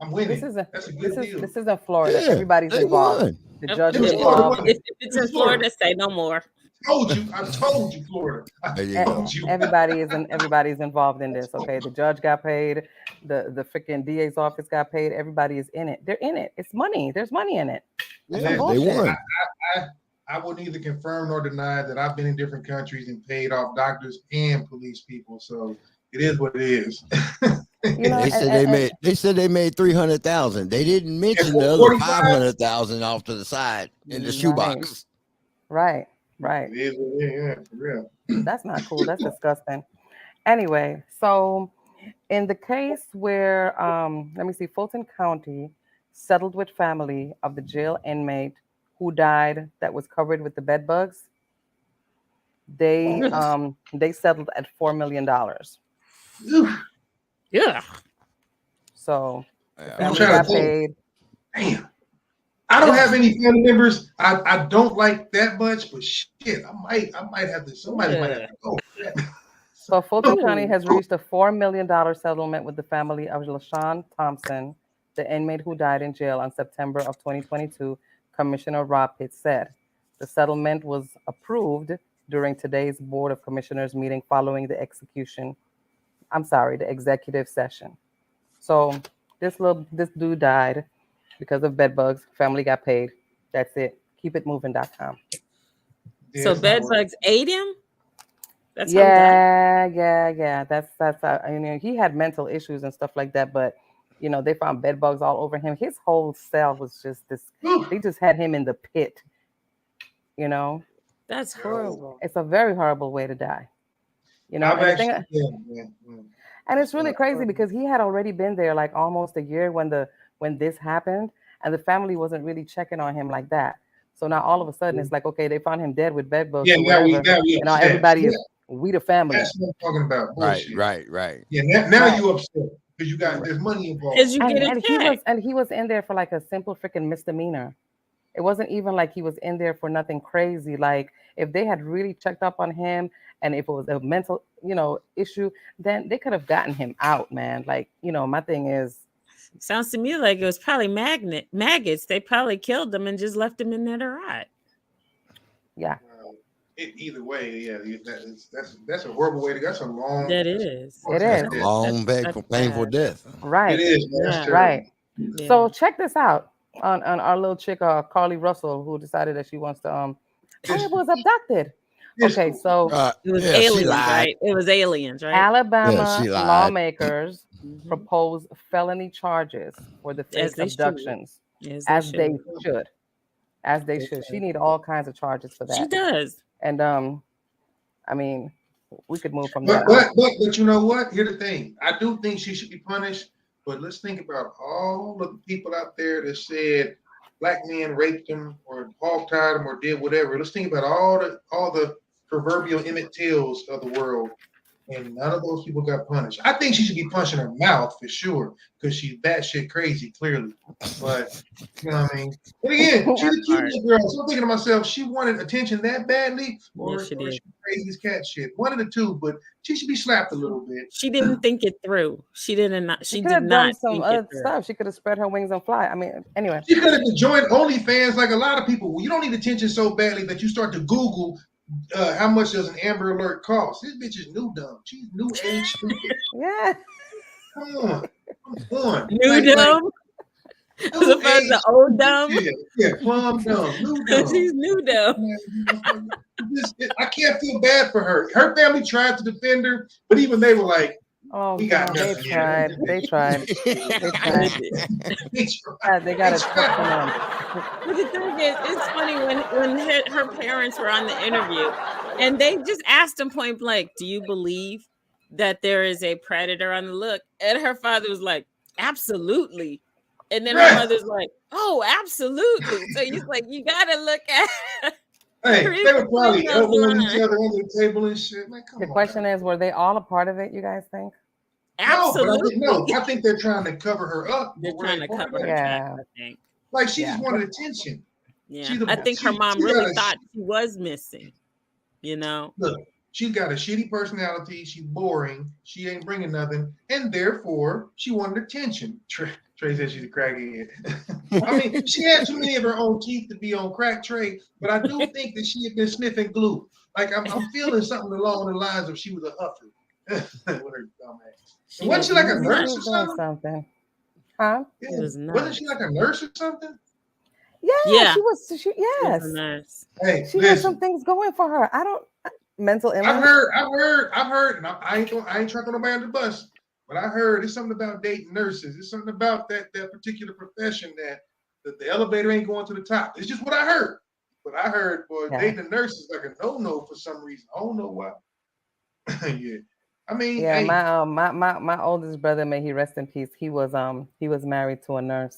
I'm winning. That's a good deal. This isn't Florida. Yeah, everybody's involved. Won. The judge is involved. If it's in Florida, say no more. I told you, Florida. Everybody's involved in this. Okay, the judge got paid, the freaking DA's office got paid. Everybody is in it. They're in it. It's money. There's money in it. Yeah, they won. I will neither confirm nor deny that I've been in different countries and paid off doctors and police people. So it is what it is. They said they made 300,000. They didn't mention the other 500,000 off to the side in the shoebox. Right. It is what it is, for real. That's not cool. That's disgusting. Anyway, so in the case where let me see, Fulton County settled with family of the jail inmate who died that was covered with the bed bugs. They settled at $4 million. Yeah. So family got paid. Damn. I don't have any family members. I don't like that much, but shit, I might have to. Somebody might have to go. So Fulton County has reached a $4 million settlement with the family of LaShawn Thompson, the inmate who died in jail on September of 2022. Commissioner Rob Pitt said the settlement was approved during today's Board of Commissioners meeting following the executive session. So this dude died because of bed bugs. Family got paid. That's it. Keepitmoving.com. So bed bugs ate him? That's yeah. That's he had mental issues and stuff like that, but they found bed bugs all over him. His whole cell was just this. They just had him in the pit. That's horrible. It's a very horrible way to die. And it's really crazy because he had already been there like almost a year when this happened, and the family wasn't really checking on him like that. So now all of a sudden it's like, okay, they found him dead with bed bugs Yeah, or now whatever. we And now upset. everybody is we the family. That's what I'm talking about. Bullshit. Right. Yeah, now you upset because you got there's money involved. Because you get a and he was in there for like a simple freaking misdemeanor. It wasn't even like he was in there for nothing crazy. Like if they had really checked up on him and if it was a mental, issue, then they could have gotten him out, man. Like, my thing is. Sounds to me like it was probably maggots. They probably killed them and just left him in there to rot. Yeah. Either way, yeah, that's a horrible way to go. That's a long. That is. It is. A long, painful death. Right. It is. Right. Yeah. So check this out on our little chick, Carly Russell, who decided that she wants to I was abducted. Okay, so it was aliens, right? It was aliens, right? Alabama lawmakers propose felony charges for the fake abductions, as they should. As they should. She need all kinds of charges for that. She does. And I mean, we could move from but, there. But you know what? Here's the thing. I do think she should be punished. But let's think about all of the people out there that said black men raped them or hog-tied them or did whatever. Let's think about all the proverbial Emmett Tills of the world, and none of those people got punished. I think she should be punched in her mouth for sure because she's batshit crazy, clearly. But you know what I mean. But again, she's a cute little girl. So I'm thinking to myself, she wanted attention that badly, or she crazy as cat shit. One of the two, but she should be slapped a little bit. She didn't think it through. She did not done some other stuff. She could have spread her wings and fly. I mean, anyway. She could have joined OnlyFans like a lot of people. Well, you don't need attention so badly that you start to Google how much does an Amber Alert cost. This bitch is new dumb. She's new age stupid. Yeah. Come on. New dumb? As opposed to old dumb? Yeah, plum dumb. New dumb. She's new dumb. I can't feel bad for her. Her family tried to defend her, but even they were like, oh, we got they tried. They tried. They got it. But the thing is, it's funny when her parents were on the interview and they just asked him point blank, do you believe that there is a predator on the look? And her father was like, absolutely. And then her mother's like, oh, absolutely. So he's like, you gotta look at. Hey, they were probably elbowing each other under the table and shit. Man, the question is, were they all a part of it? You guys think? Absolutely. No, I think they're trying to cover her up. They're trying to cover her. Yeah. I think. Like she just wanted attention. Yeah. I think her mom really thought she was missing. Look, she's got a shitty personality. She's boring. She ain't bringing nothing, and therefore she wanted attention. Trey said she's a crackhead. I mean, she had too many of her own teeth to be on crack, Trey. But I do think that she had been sniffing glue. Like I'm feeling something along the lines of she was a huffer. With her dumb ass. Wasn't she like a nurse or something? Huh? Yeah. Wasn't she like a nurse or something? Yeah. She was. Yes. She was a nurse. Hey, she had some things going for her. Mental illness. I've heard. And I ain't trying to nobody on the bus. But I heard it's something about dating nurses. It's something about that particular profession that the elevator ain't going to the top. It's just what I heard. But I heard, boy, dating a nurse is like a no-no for some reason. I don't know why. Yeah. I mean, yeah, my oldest brother, may he rest in peace. He was married to a nurse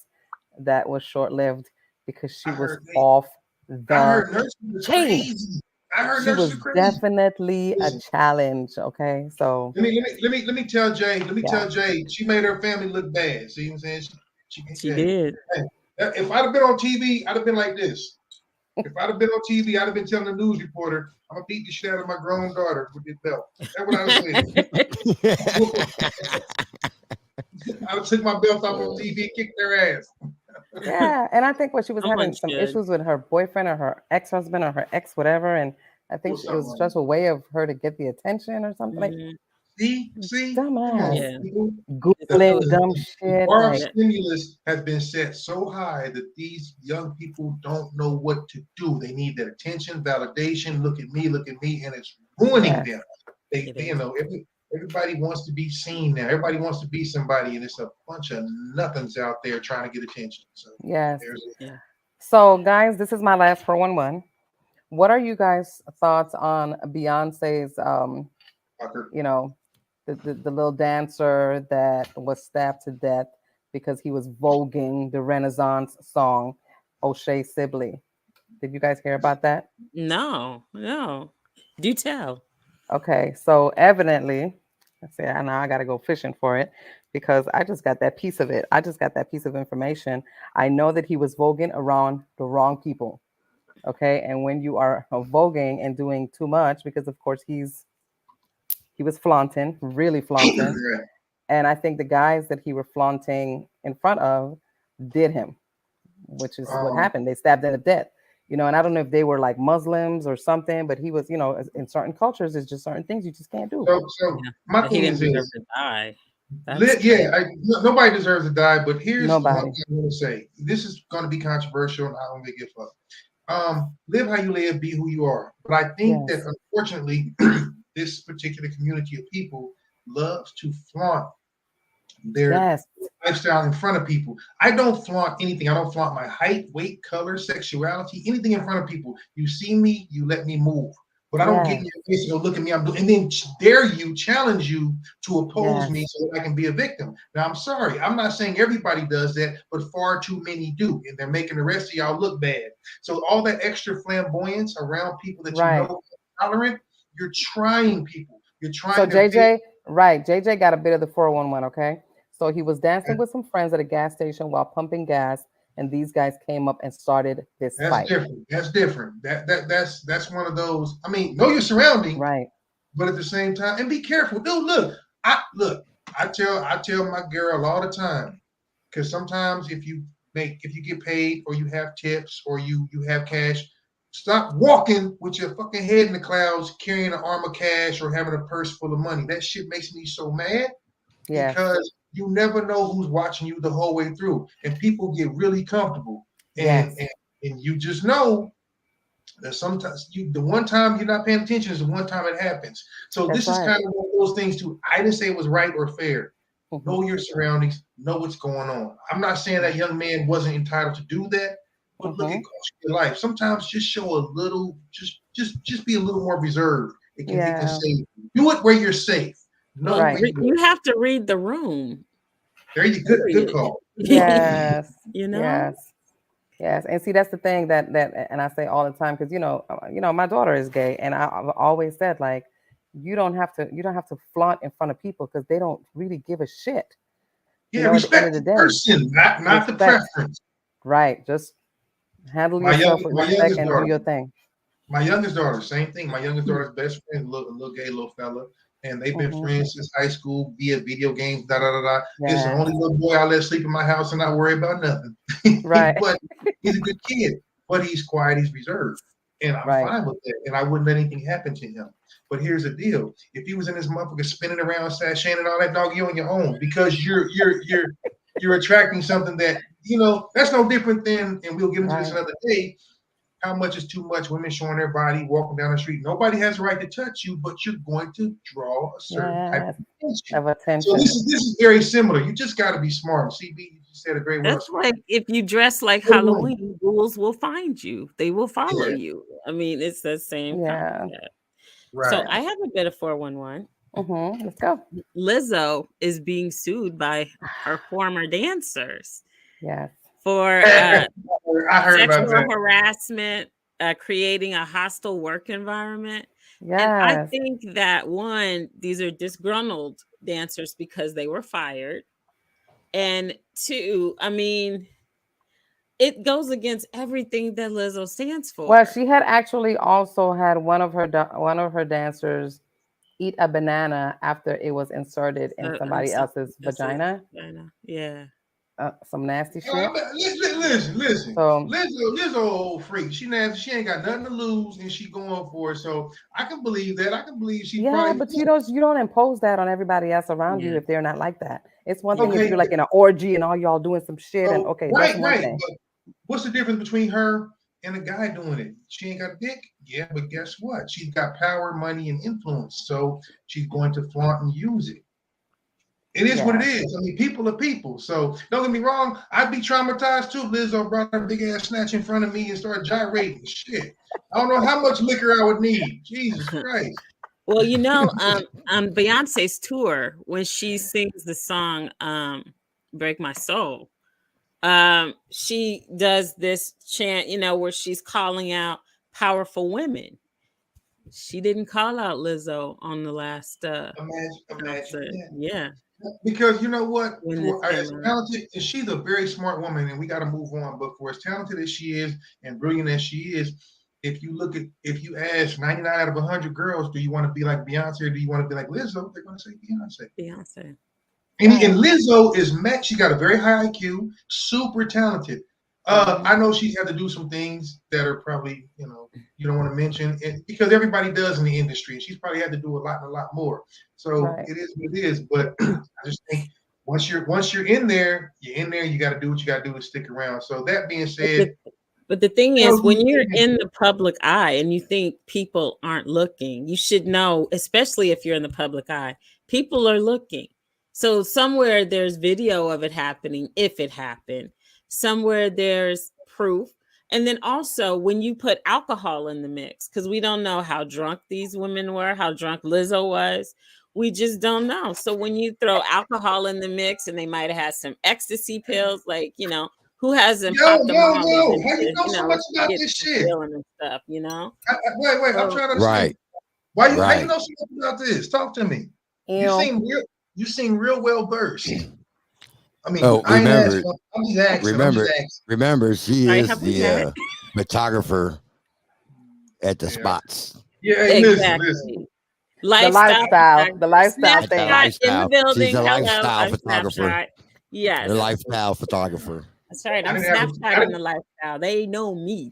that was short-lived because she was off the chain. I heard she was definitely a challenge. Okay, so let me tell Jay. Tell Jay she made her family look bad. See what I'm saying? She did. If I'd have been on TV, I'd have been like this. If I'd have been on TV, I'd have been telling the news reporter, "I'm gonna beat the shit out of my grown daughter with this belt." That's what I was saying. I would took my belt off on TV and kicked their ass. Yeah, and I think she was having some issues with her boyfriend or her ex-husband or her ex whatever, and I think it was just a way of her to get the attention or something like. See, dumbass. Googling dumb shit. Our stimulus has been set so high that these young people don't know what to do. They need that attention, validation. Look at me, and it's ruining them. Everybody wants to be seen now. Everybody wants to be somebody, and it's a bunch of nothings out there trying to get attention. So yes. So guys, this is my last 411. What are you guys' thoughts on Beyonce's the little dancer that was stabbed to death because he was voguing the Renaissance song O'Shea Sibley? Did you guys hear about that? No. Do tell. Okay, so evidently, let's see, I know I got to go fishing for it because I just got that piece of it. I just got that piece of information. I know that he was voguing around the wrong people. Okay, and when you are voguing and doing too much, because of course he was flaunting, really flaunting, and I think the guys that he were flaunting in front of did him, which is what happened. They stabbed him to death. You know, and I don't know if they were like Muslims or something, but he was, you know, in certain cultures, there's just certain things you just can't do. So my thing is deserve to die. Nobody deserves to die, but here's Nobody. one thing I'm going to say. This is going to be controversial, and I don't give a fuck. Live how you live, be who you are. But I think that unfortunately, this particular community of people loves to flaunt their lifestyle in front of people. I don't flaunt anything. I don't flaunt my height, weight, color, sexuality, anything in front of people. You see me, you let me move. But I don't get in your face and go, look at me, I'm doing, and then challenge you to oppose me so that I can be a victim. Now, I'm sorry. I'm not saying everybody does that, but far too many do. And they're making the rest of y'all look bad. So all that extra flamboyance around people that you know are tolerant, you're trying people. You're trying So JJ got a bit of the 411, okay? So he was dancing with some friends at a gas station while pumping gas, and these guys came up and started this fight. That's different. That's one of those. I mean, know your surroundings, right? But at the same time, and be careful. Dude, I tell my girl all the time, because sometimes if you get paid or you have tips or you have cash, stop walking with your fucking head in the clouds, carrying an arm of cash or having a purse full of money. That shit makes me so mad because you never know who's watching you the whole way through, and people get really comfortable, and you just know that sometimes the one time you're not paying attention is the one time it happens. So this is kind of one of those things too. I didn't say it was right or fair. Know your surroundings, know what's going on. I'm not saying that young man wasn't entitled to do that, but look, it costs your life. Sometimes just show a little, just be a little more reserved. It can save you. Do it where you're safe. You have to read the room. There you go. Good call. Yes. You know. Yes, and see that's the thing that and I say all the time because you know my daughter is gay, and I've always said like you don't have to flaunt in front of people because they don't really give a shit. Yeah, respect the person, not the preference. Right, just handle yourself with respect and do your thing. My youngest daughter, same thing. My youngest daughter's best friend, a little gay little fella, and they've been friends since high school via video games. It's the only little boy I let sleep in my house and not worry about nothing. Right, but he's a good kid, but he's quiet, he's reserved, and I'm fine with that. And I wouldn't let anything happen to him. But here's the deal: if he was in this motherfucker spinning around, sashaying and all that, dog, you on your own because you're attracting something that that's no different than. And we'll get into this another day. How much is too much? Women showing their body, walking down the street. Nobody has a right to touch you, but you're going to draw a certain type of attention. So this is very similar. You just got to be smart. CB, you just said a great word. That's like if you dress like Halloween, ghouls will find you. They will follow you. I mean, it's the same concept. Right. So I have a bit of 411. Let's go. Lizzo is being sued by her former dancers. Yes. For sexual harassment, creating a hostile work environment. Yes. And I think that these are disgruntled dancers because they were fired. And two, I mean, it goes against everything that Lizzo stands for. Well, she had actually also had one of her dancers eat a banana after it was inserted in somebody else's vagina. Yeah. Some nasty shit. Listen. So, Lizzo old freak. She nasty. She ain't got nothing to lose, and she going for it. So I can believe that. I can believe she. Yeah, but you don't impose that on everybody else around you if they're not like that. It's one thing if you're like in an orgy and all y'all doing some shit and that's one thing. But what's the difference between her and a guy doing it? She ain't got a dick. Yeah, but guess what? She's got power, money, and influence. So she's going to flaunt and use it. It is what it is. I mean, people are people. So don't get me wrong. I'd be traumatized too. Lizzo brought her big ass snatch in front of me and started gyrating. Shit. I don't know how much liquor I would need. Jesus Christ. Well, on Beyonce's tour, when she sings the song "Break My Soul," she does this chant, where she's calling out powerful women. She didn't call out Lizzo on the last imagine. Yeah. Because you know what? For as talented, and she's a very smart woman, and we got to move on. But for as talented as she is and brilliant as she is, if you ask 99 out of 100 girls, do you want to be like Beyonce or do you want to be like Lizzo? They're going to say Beyonce. Beyonce. And Lizzo is met. She got a very high IQ, super talented. I know she's had to do some things that are probably, you don't want to mention it, because everybody does in the industry. She's probably had to do a lot more. So it is what it is. But I just think once you're in there, you got to do what you got to do to stick around. So that being said, but the thing is, when you're in the public eye and you think people aren't looking, you should know, especially if you're in the public eye, people are looking. So somewhere there's video of it happening, if it happened. Somewhere there's proof. And then also when you put alcohol in the mix, because we don't know how drunk these women were, how drunk Lizzo was. We just don't know. So when you throw alcohol in the mix, and they might have had some ecstasy pills, like, who hasn't popped them all? How you know so much about this shit? And stuff, Wait, I'm trying to right. How you know so much about this? Talk to me. You seem real well versed. I mean, remember, she is the photographer at the spots. Yeah, exactly. Listen. The lifestyle thing. In the building. She's a lifestyle photographer. Yes. The lifestyle photographer. That's right. I'm Snapchatting the lifestyle. They know me.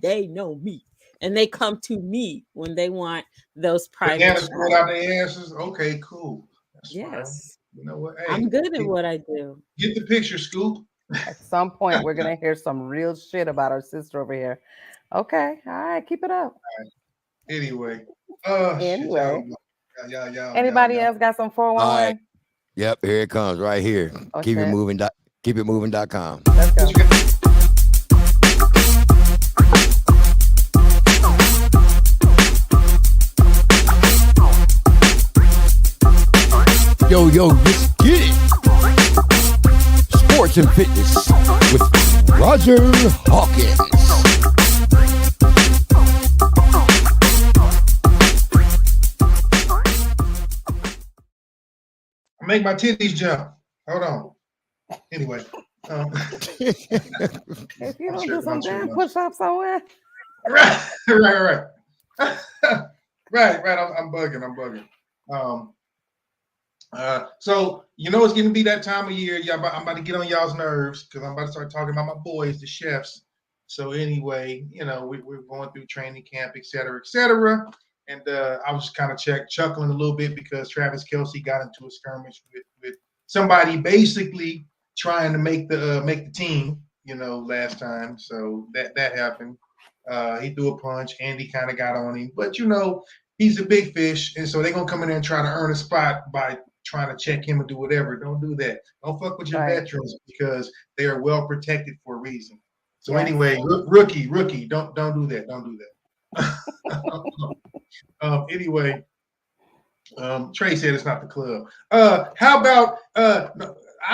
And they come to me when they want those private shots. Out their asses. Okay, cool. That's yes. Fine. You know what? Hey, I'm good at what I do. Get the picture, Scoop. At some point, we're going to hear some real shit about our sister over here. Okay. All right. Keep it up. Right. Anyway. Anybody else got some 411? Right. Yep. Here it comes right here. Okay. Keepitmoving.com. Let's go. Yo, let's get it. Sports and fitness with Roger Hawkins. Make my titties jump. Hold on. Anyway. If you don't do some damn push-ups somewhere. Right. Right. I'm bugging. So it's gonna be that time of year. I'm about to get on y'all's nerves because I'm about to start talking about my boys, the chefs. So anyway, we're going through training camp, et cetera. And I was kind of chuckling a little bit because Travis Kelce got into a skirmish with somebody basically trying to make the team, last time. So that happened. He threw a punch. Andy kind of got on him, but he's a big fish, and so they're gonna come in there and try to earn a spot by trying to check him and do whatever. Don't do that. Don't fuck with your veterans because they are well protected for a reason. So anyway, rookie, don't do that. Don't do that. Anyway, Trey said it's not the club. How about I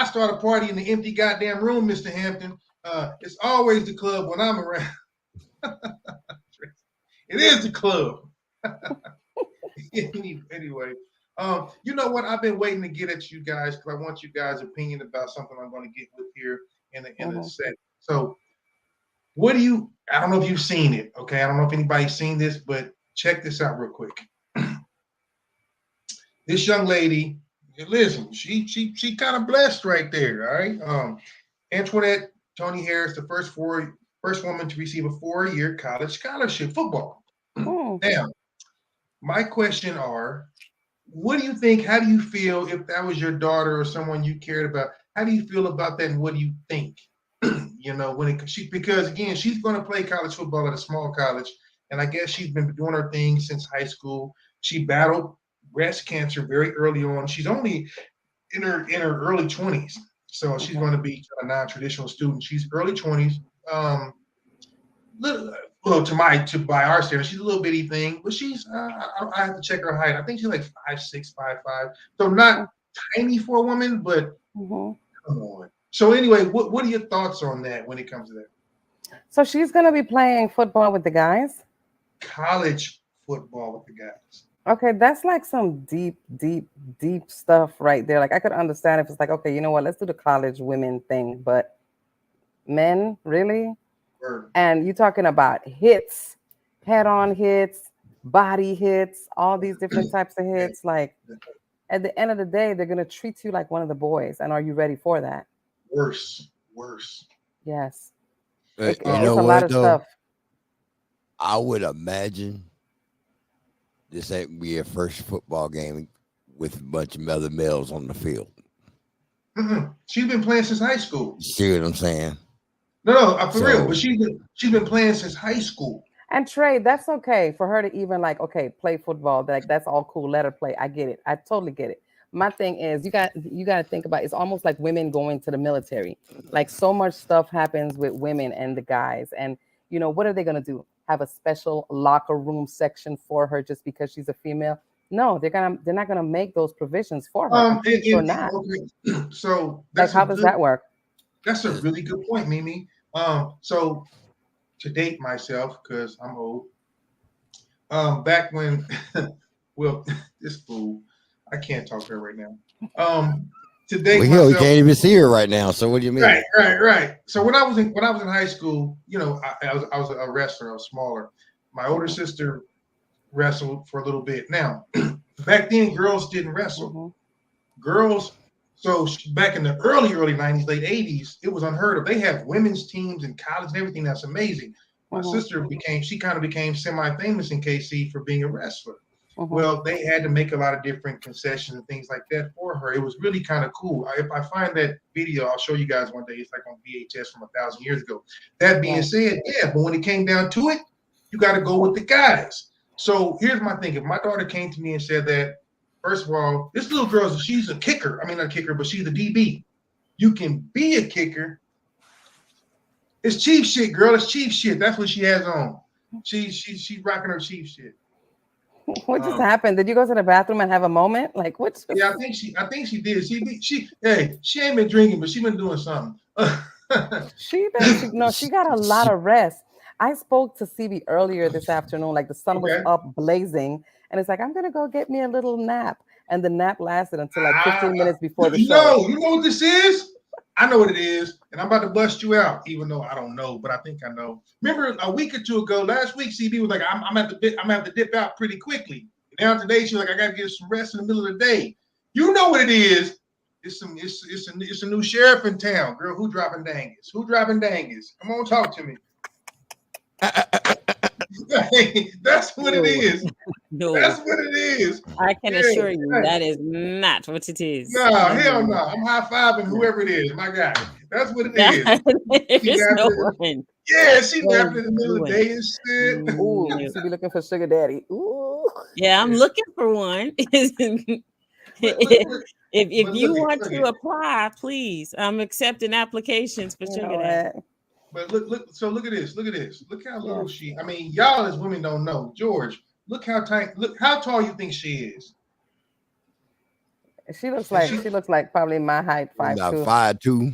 start a party in the empty goddamn room, Mr. Hampton. It's always the club when I'm around. It is the club. Anyway, you know what? I've been waiting to get at you guys because I want you guys' opinion about something I'm going to get with here in the set. So, I don't know if you've seen it, okay? I don't know if anybody's seen this, but check this out real quick. This young lady, listen, she kind of blessed right there, all right? Antoinette Tony Harris, the first woman to receive a 4-year college scholarship football. Now, my question are, what do you think? How do you feel if that was your daughter or someone you cared about? How do you feel about that, and what do you think? Because again, she's going to play college football at a small college, and I guess she's been doing her thing since high school. She battled breast cancer very early on. She's only in her early 20s, so she's going to be a non-traditional student. She's early 20s. By our standards, she's a little bitty thing, but she's I have to check her height. I think she's like 5'6", 5'5", so not tiny for a woman, but come on. So anyway, what are your thoughts on that when it comes to that? So she's gonna be playing football with the guys? College football with the guys. Okay, that's like some deep stuff right there. Like I could understand if it's like, okay, you know what, let's do the college women thing, but men, really? Word. And you're talking about hits, head-on hits, body hits, all these different types of hits. Like at the end of the day, they're gonna treat you like one of the boys. And are you ready for that? Worse. Yes. You It's know a lot what of though? stuff. I would imagine this ain't be a first football game with a bunch of other males on the field. She's been playing since high school. See what I'm saying? No, for real. But she's been playing since high school. And Trey, that's okay for her to even like, okay, play football. Like that's all cool. Let her play. I get it. I totally get it. My thing is, you got to think about. It's almost like women going to the military. Like so much stuff happens with women and the guys. And you know what are they gonna do? Have a special locker room section for her just because she's a female? No, they're not gonna make those provisions for her. I'm pretty sure not. Okay. So like, how does that work? That's a really good point, Mimi. So to date myself, because I'm old. Back when, well, this fool, I can't talk to her right now. To date myself, we can't even see her right now. So what do you mean? Right. So when I was in high school, you know, I was a wrestler. I was smaller. My older sister wrestled for a little bit. Now, back then, girls didn't wrestle. Girls. So back in the early 90s, late 80s, it was unheard of. They have women's teams in college and everything. That's amazing. My sister kind of became semi-famous in KC for being a wrestler. Well, they had to make a lot of different concessions and things like that for her. It was really kind of cool. If I find that video, I'll show you guys one day. It's like on VHS from 1,000 years ago. That being said, but when it came down to it, you got to go with the guys. So here's my thing. If my daughter came to me and said that, first of all, this little girl, she's a kicker. I mean, not a kicker, but she's a DB. You can be a kicker. It's cheap shit, girl. It's cheap shit. That's what she has on. She's rocking her cheap shit. What just happened? Did you go to the bathroom and have a moment? Like what? Yeah, I think she did. She ain't been drinking, but she been doing something. she got a lot of rest. I spoke to CB earlier this afternoon, like the sun was up blazing, and it's like, I'm gonna go get me a little nap. And the nap lasted until like 15 minutes before the show. You know what this is? I know what it is, and I'm about to bust you out, even though I don't know, but I think I know. Remember a week or two ago, last week, CB was like, I'm at the dip out pretty quickly. And now today, she's like, I gotta get some rest in the middle of the day. You know what it is? It's a new sheriff in town, girl. Who dropping dangus? Come on, talk to me. That's what it is. No. That's what it is. I can assure you that is not what it is. No, hell no. I'm high-fiving whoever it is, my guy. That's what it is. She napping in the middle of the day and shit. Ooh, she be looking for sugar daddy. Ooh. Yeah, I'm looking for one. If you want to apply, please. I'm accepting applications for sugar daddy. But look at this. Look how little she. I mean, y'all as women don't know. George, look how tight. Look how tall you think she is. She looks like probably my height, 5'2". 5'2".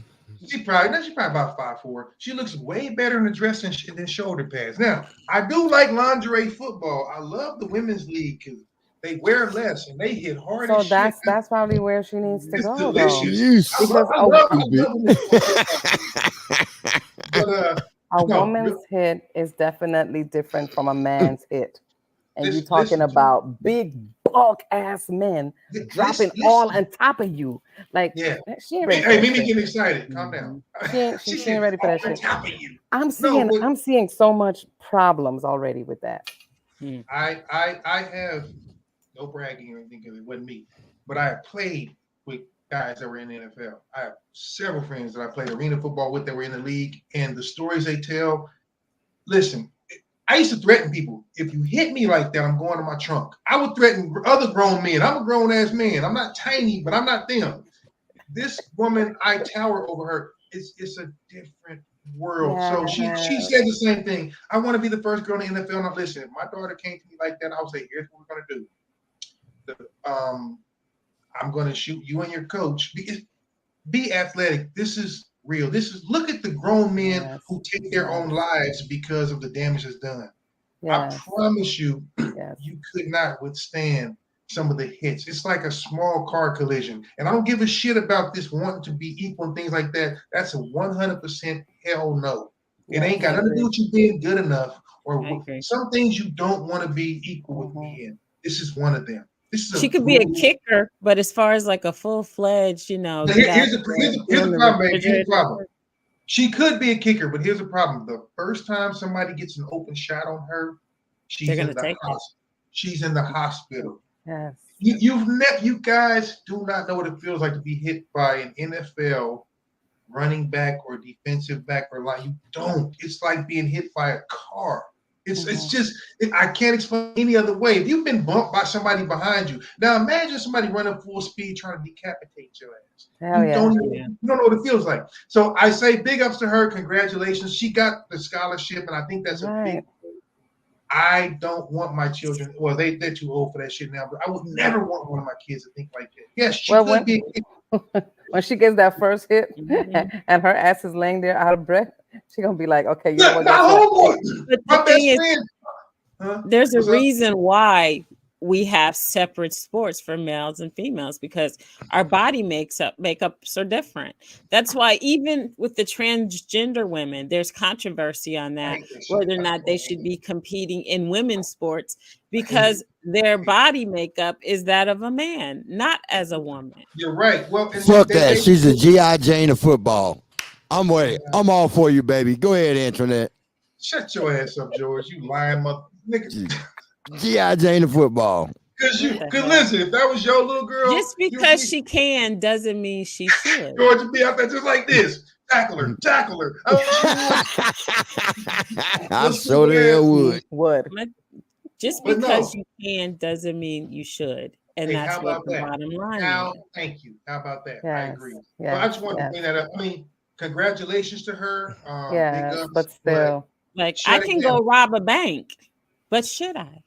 She probably about 5'4". She looks way better in the dress than shoulder pads. Now, I do like lingerie football. I love the women's league because they wear less and they hit hard. So that's probably where she needs to go. Delicious. Because a woman's hit is definitely different from a man's hit. And you're talking about big bulk ass men dropping all on top of you. Like, she ain't ready. Hey, Mimi getting excited. Calm down. She ain't ready for that shit. I'm seeing so much problems already with that. I have no bragging or anything because it wasn't me, but I have played with guys that were in the NFL. I have several friends that I played arena football with that were in the league, and the stories they tell. Listen, I used to threaten people. If you hit me like that, I'm going to my trunk. I would threaten other grown men. I'm a grown-ass man. I'm not tiny, but I'm not them. This woman, I tower over her. It's a different world. So she said the same thing. I want to be the first girl in the NFL. Now listen, if my daughter came to me like that, I would say, here's what we're going to do. I'm going to shoot you and your coach. Be athletic. This is real. Look at the grown men who take their own lives because of the damage that's done. I promise you, you could not withstand some of the hits. It's like a small car collision. And I don't give a shit about this wanting to be equal and things like that. That's a 100% hell no. It ain't got nothing to do with you being good enough or some things you don't want to be equal with me in. This is one of them. She could be a kicker, but as far as like a full-fledged, here's the problem, baby. Here's the problem. She could be a kicker, but here's the problem. The first time somebody gets an open shot on her, she's in the hospital. She's in the hospital. Yes. You guys do not know what it feels like to be hit by an NFL running back or defensive back or line. You don't. It's like being hit by a car. It's just I can't explain any other way. If you've been bumped by somebody behind you, now imagine somebody running full speed trying to decapitate your ass. You don't know what it feels like. So I say big ups to her. Congratulations. She got the scholarship, and I think that's a big thing. I don't want my children. Well, they're too old for that shit now, but I would never want one of my kids to think like that. Yes, she could be. When she gets that first hit and her ass is laying there out of breath, she's gonna be like, okay, you know what? But the thing is, there's a reason why we have separate sports for males and females, because our body makeups are different. That's why even with the transgender women, there's controversy on that, whether or not they should be competing in women's sports, because their body makeup is that of a man, not as a woman. You're right. Well, fuck that. She's a G.I. Jane of football. I'm all for you, baby. Go ahead, Antoinette. Shut your ass up, George. You lying mother nigga. G.I. Jane of football. Cause listen, if that was your little girl, just because she can doesn't mean she should. George would be out there just like this. Tackle her. I so the hell would. Just because you can doesn't mean you should. And that's what the bottom line is. Thank you. How about that? I agree. But I just wanted to bring that up. I mean, congratulations to her. But still. Like, I can go rob a bank, but should I?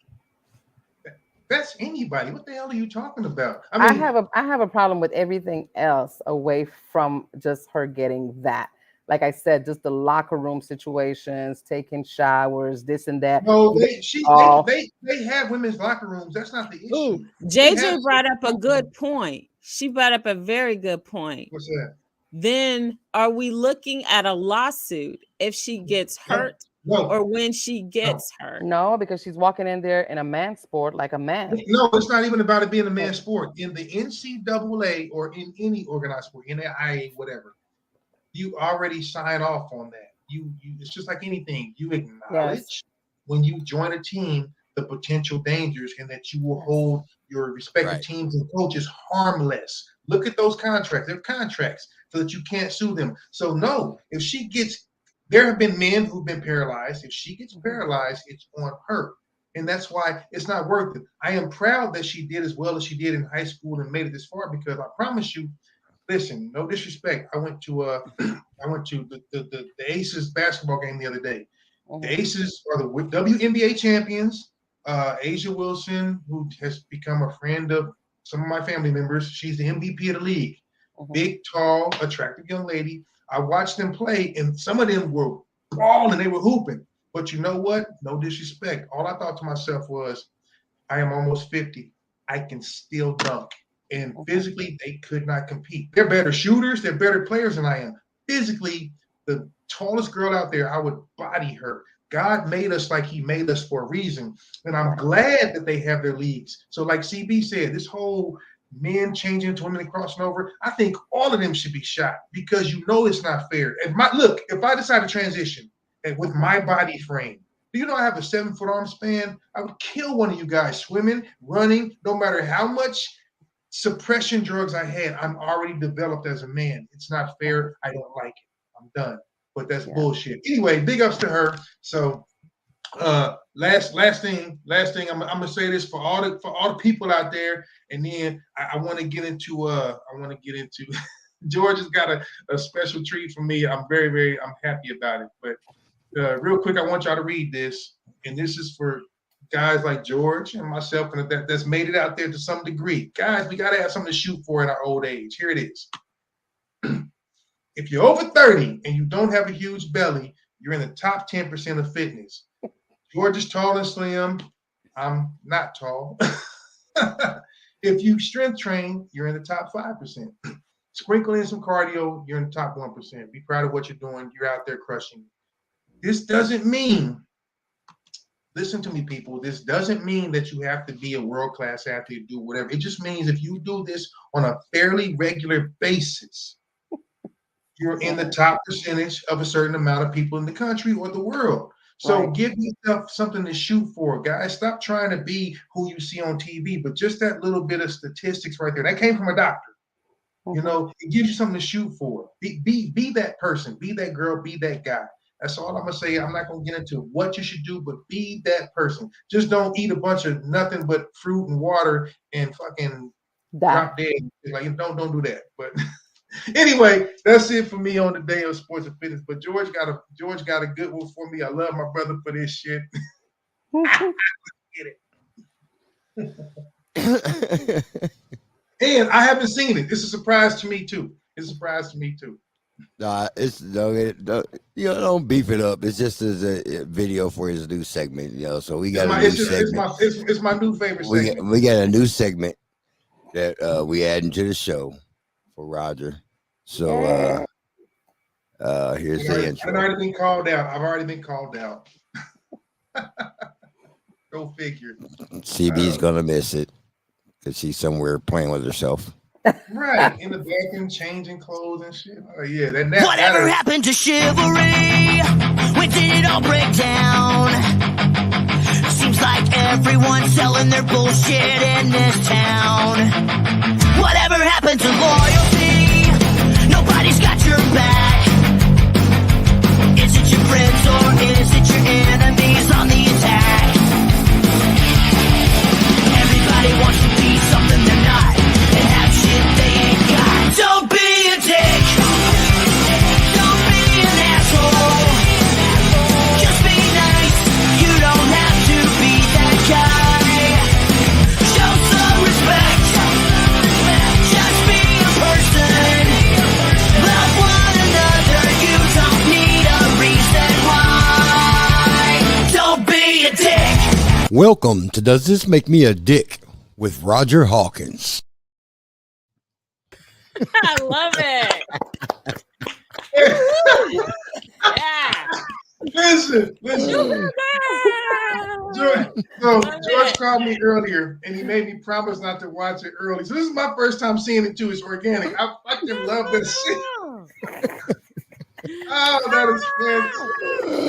That's anybody. What the hell are you talking about? I mean, I have a problem with everything else away from just her getting that. Like I said, just the locker room situations, taking showers, this and that. No, they have women's locker rooms. That's not the issue. Ooh, JJ brought up a good point. She brought up a very good point. What's that? Then are we looking at a lawsuit if she gets hurt? No. Or when she gets hurt? No, because she's walking in there in a man's sport like a man. No, it's not even about it being a man's sport. In the NCAA or in any organized sport, NAIA, whatever, you already sign off on that. You it's just like anything. You acknowledge when you join a team the potential dangers and that you will hold your respective teams and coaches harmless. Look at those contracts. They're contracts so that you can't sue them. So no, if she gets there have been men who've been paralyzed. If she gets paralyzed, it's on her. And that's why it's not worth it. I am proud that she did as well as she did in high school and made it this far, because I promise you, listen, no disrespect. I went to the Aces basketball game the other day. The Aces are the WNBA champions. Asia Wilson, who has become a friend of some of my family members, she's the MVP of the league. Big, tall, attractive young lady. I watched them play, and some of them were balling, they were hooping. But you know what? No disrespect. All I thought to myself was, I am almost 50. I can still dunk. And physically, they could not compete. They're better shooters. They're better players than I am. Physically, the tallest girl out there, I would body her. God made us like he made us for a reason. And I'm glad that they have their leagues. So like CB said, this whole men changing into women and crossing over, I think all of them should be shot, because you know it's not fair. If I decide to transition and with my body frame, do you know I have a 7-foot arm span? I would kill one of you guys swimming, running, no matter how much suppression drugs I had. I'm already developed as a man. It's not fair. I don't like it. I'm done. But that's bullshit. Anyway, big ups to her. So last thing, I'm gonna say this for all the people out there, and then I want to get into George has got a special treat for me. I'm very happy about it. But real quick, I want y'all to read this, and this is for guys like George and myself, and that's made it out there to some degree. Guys, we gotta have something to shoot for in our old age. Here it is. If you're over 30 and you don't have a huge belly, you're in the top 10% of fitness. George is tall and slim. I'm not tall. If you strength train, you're in the top 5%. Sprinkle in some cardio, you're in the top 1%. Be proud of what you're doing. You're out there crushing. This doesn't mean, listen to me, people, this doesn't mean that you have to be a world-class athlete, do whatever. It just means if you do this on a fairly regular basis, you're in the top percentage of a certain amount of people in the country or the world. So give yourself something to shoot for, guys. Stop trying to be who you see on TV, but just that little bit of statistics right there. That came from a doctor. You know, it gives you something to shoot for. Be that person, be that girl, be that guy. That's all I'm gonna say. I'm not gonna get into what you should do, but be that person. Just don't eat a bunch of nothing but fruit and water and fucking drop dead. Like don't do that. But anyway, that's it for me on the day of sports and fitness. But George got a good one for me. I love my brother for this shit. Get it. And I haven't seen it. It's a surprise to me too. Nah, don't beef it up. It's just as a video for his new segment, you know. So we got a new segment. It's my new favorite segment. We got a new segment that we add into the show for Roger. So here's the intro. I've already been called out. Go figure. CB's gonna miss it because she's somewhere playing with herself. Right, in the bathroom, changing clothes and shit. Oh yeah, whatever happened to chivalry? When did it all break down? Seems like everyone's selling their bullshit in this town. Whatever happened to loyalty? Nobody's got your back. Is it your friends or is it your enemies on the attack? Everybody wants to be something they're not. Don't be a dick. Don't be an asshole. Just be nice. You don't have to be that guy. Show some respect. Just be a person. Love one another. You don't need a reason why. Don't be a dick. Welcome to Does This Make Me a Dick with Roger Hawkins. I love it. Yeah. Listen. George called me earlier and he made me promise not to watch it early. So this is my first time seeing it too. It's organic. I fucking love this shit. Oh, that is fantastic.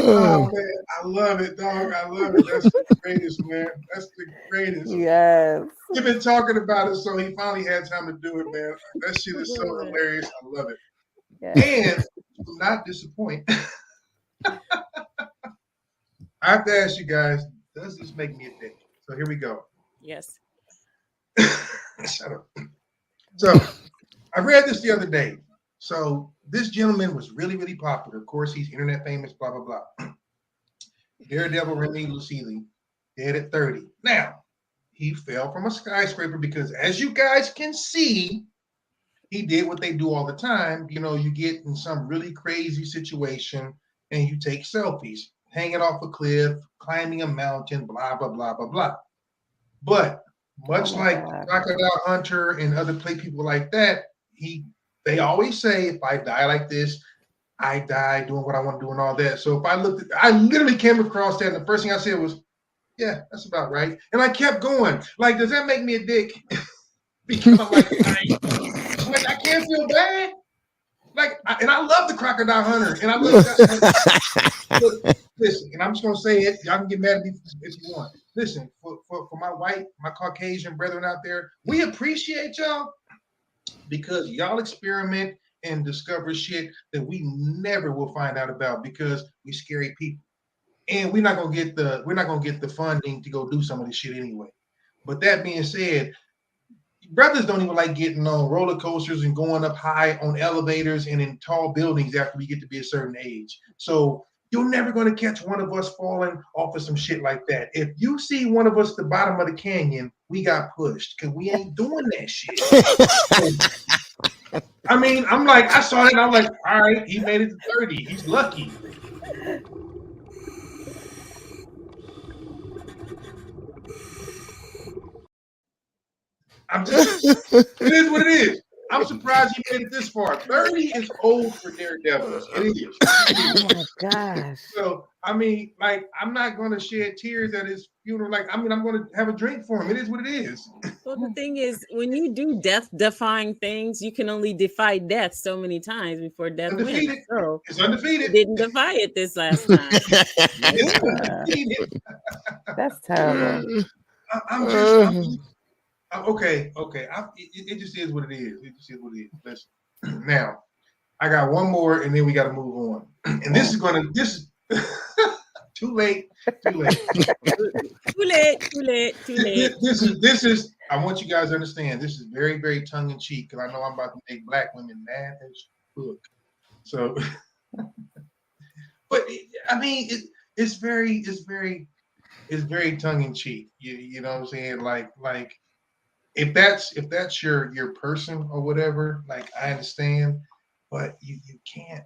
Oh man, I love it, dog. I love it. That's the greatest, man. That's the greatest. Yes. You've been talking about it, so he finally had time to do it, man. That shit is so hilarious. I love it. Yes. And do not disappoint. I have to ask you guys, does this make me a dick? So here we go. Yes. Shut up. So I read this the other day. So this gentleman was really, really popular. Of course, he's internet famous, blah, blah, blah. Daredevil Remy Lucille, dead at 30. Now, he fell from a skyscraper because, as you guys can see, he did what they do all the time. You know, you get in some really crazy situation and you take selfies, hanging off a cliff, climbing a mountain, blah, blah, blah, blah, blah. But much like Crocodile Hunter and other play people like that, they always say, if I die like this, I die doing what I want to do and all that. So if I literally came across that and the first thing I said was, yeah, that's about right. And I kept going. Like, does that make me a dick? Because I'm like, I can't feel bad. And I love the Crocodile Hunter. And I love that. Listen, and I'm just going to say it. Y'all can get mad at me if you want. Listen, for my Caucasian brethren out there, we appreciate y'all because y'all experiment and discover shit that we never will find out about because we scary people. And we're not gonna get the funding to go do some of this shit anyway. But that being said, brothers don't even like getting on roller coasters and going up high on elevators and in tall buildings after we get to be a certain age. So you're never gonna catch one of us falling off of some shit like that. If you see one of us at the bottom of the canyon, we got pushed because we ain't doing that shit. I mean, I'm like, I saw it and I'm like, all right, he made it to 30. He's lucky. It is what it is. I'm surprised he made it this far. 30 is old for daredevils. It is. Oh my gosh. So, I mean, like, I'm not going to shed tears at his funeral. Like, I mean, I'm going to have a drink for him. It is what it is. Well, the thing is, when you do death-defying things, you can only defy death so many times before death Undefeated. wins. So It's undefeated. didn't defy it this last time. It's undefeated. That's terrible. I'm just okay. It just is what it is. It just is what it is. Listen, now I got one more, and then we got to move on. And this is too late. Too late. This is. I want you guys to understand. This is very, very tongue in cheek because I know I'm about to make black women mad as fuck. So, but I mean, it's very tongue in cheek. You know what I'm saying? Like if that's your person or whatever, like I understand, but you can't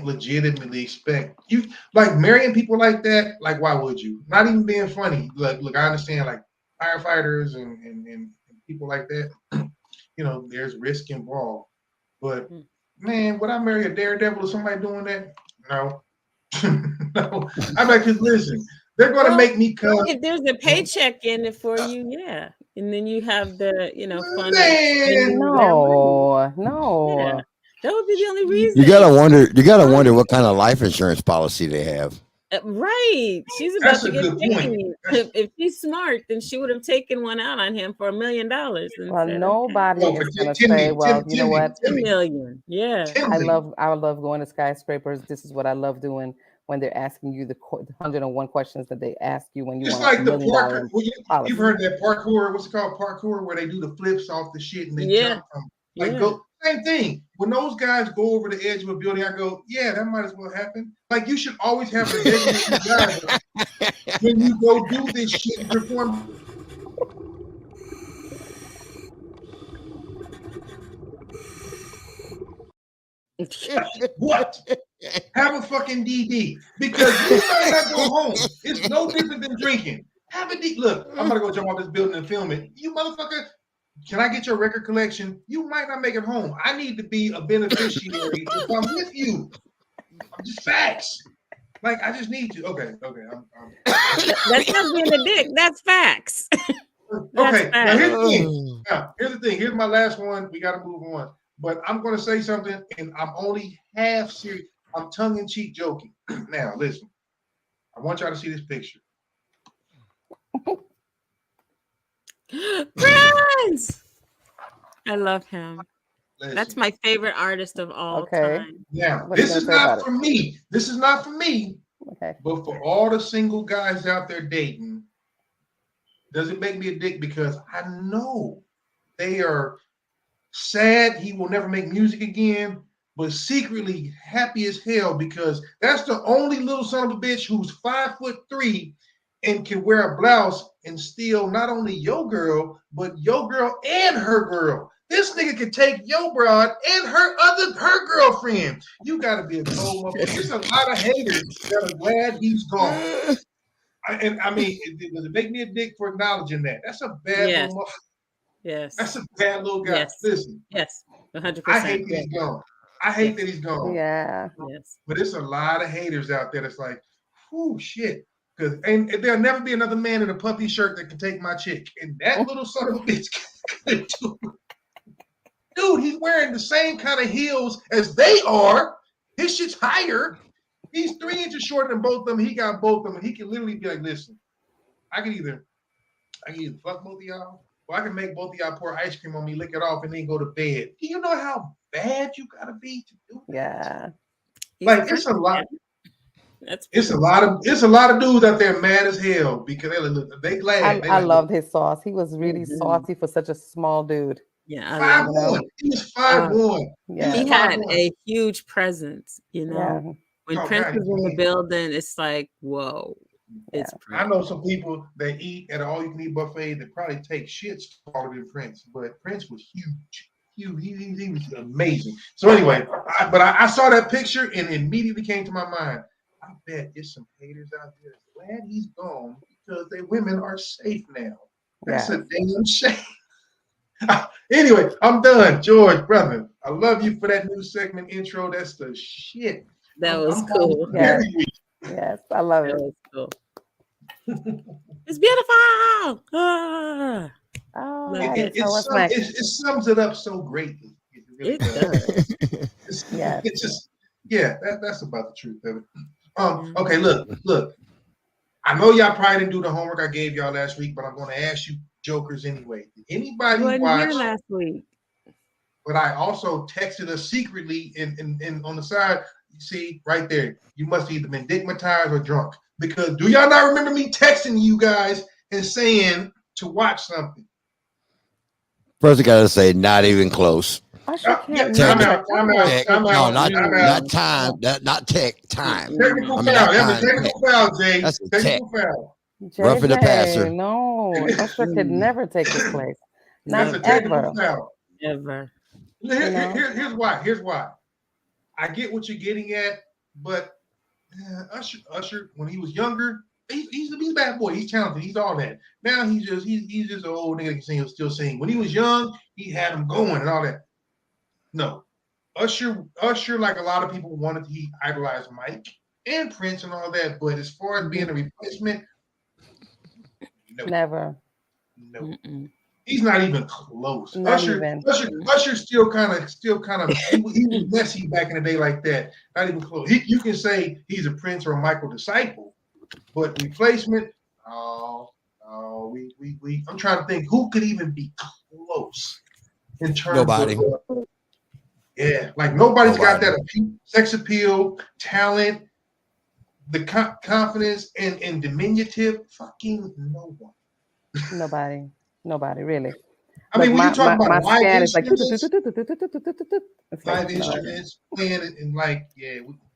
legitimately expect you like marrying people like that. Like, why would you? Not even being funny. Look, I understand like firefighters and people like that. You know, there's risk involved. But man, would I marry a daredevil or somebody doing that? No. No. I'm like, cause listen, they're gonna make me come. If there's a paycheck in it for you, yeah. And then you have the, fun. Man, no. Yeah. That would be the only reason. You gotta wonder what kind of life insurance policy they have. Right. She's about to get paid. If she's smart, then she would have taken one out on him for $1 million. Well, nobody is gonna say, well, you know what? 10 million. Yeah. I love going to skyscrapers. This is what I love doing when they're asking you the 101 questions that they ask you when you it's want like $1 the parkour. You've heard that parkour, what's it called? Parkour, where they do the flips off the shit and they jump from go. Same thing. When those guys go over the edge of a building, I go, yeah, that might as well happen. Like, you should always have a designated guy when you go do this shit and perform. What? Have a fucking DD. Because you might not go home. It's no different than drinking. Have a DD. Look, I'm going to go jump off this building and film it. You motherfucker. Can I get your record collection? You might not make it home. I need to be a beneficiary if I'm with you. I'm just facts. Like, I just need you. Okay. That's not being a dick. That's facts. Okay. Now, here's the thing. Here's my last one. We got to move on. But I'm going to say something, and I'm only half serious. I'm tongue-in-cheek joking. Now, listen. I want y'all to see this picture. Prince! I love him. Listen. That's my favorite artist of all time. Now, this is not for me. This is not for me. Okay. But for all the single guys out there dating, does it make me a dick? Because I know they are sad he will never make music again, but secretly happy as hell because that's the only little son of a bitch who's 5'3" and can wear a blouse and steal not only your girl, but your girl and her girl. This nigga can take your broad and her girlfriend. You gotta be a cold motherfucker. There's a lot of haters that are glad he's gone. I mean, does it make me a dick for acknowledging that? That's a bad little motherfucker. Yes. That's a bad little guy. Yes. Listen. Yes. 100%. I hate that he's gone. I hate that he's gone. Yeah. Yes. But there's a lot of haters out there that's like, whoo, shit. And there'll never be another man in a puppy shirt that can take my chick. And that little son of a bitch can do it. Dude, he's wearing the same kind of heels as they are. His shit's higher. He's 3 inches shorter than both of them. He got both of them. He can literally be like, listen, I can either fuck both of y'all, or I can make both of y'all pour ice cream on me, lick it off, and then go to bed. Do you know how bad you gotta be to do that? Yeah. Like, it's a lot. It's a lot of dudes out there mad as hell because they glad. I loved his sauce. He was really saucy for such a small dude. Yeah, 5'1". He was 5'1". Yeah. He had a huge presence, you know. Yeah. When Prince was in the building, it's like, whoa. It's I know some people that eat at an all-you-can-eat buffet that probably take shits smaller than Prince, but Prince was huge. He was amazing. So anyway, I saw that picture and it immediately came to my mind. I bet there's some haters out there glad he's gone because they women are safe now. That's a damn shame. Anyway, I'm done. George, brother, I love you for that new segment intro. That's the shit. That was cool. Yes, I love it. That was cool. It's beautiful. Ah. Oh, it sums it up so greatly. It really does. It's just, that's about the truth of it. Okay, look. I know y'all probably didn't do the homework I gave y'all last week, but I'm going to ask you jokers anyway. Did anybody watch here last week? But I also texted us secretly and on the side, you see right there, you must either been digmatized or drunk. Because do y'all not remember me texting you guys and saying to watch something? First, I gotta say, not even close. I sure can't. Not time. Not tech time. Technical foul. That's a technical foul, Jay. That's a technical foul. Roughing the passer. No, Usher could never take his place. That's a technical foul. Never. Here's why. I get what you're getting at, but Usher, when he was younger, he's a bad boy. He's talented. He's all that. Now he's just an old nigga that can sing. He'll still sing. When he was young, he had him going and all that. No, Usher, like a lot of people wanted, he idolized Mike and Prince and all that. But as far as being a replacement, no. Never. No. Mm-mm. He's not even close. Usher still kind of he was messy back in the day like that. Not even close. You can say he's a Prince or a Michael disciple, but replacement, I'm trying to think who could even be close in terms nobody. Of like nobody's got that sex appeal, talent, the confidence and diminutive. Fucking no one. Nobody really. I mean, when you talk about live instruments, live instruments playing and like,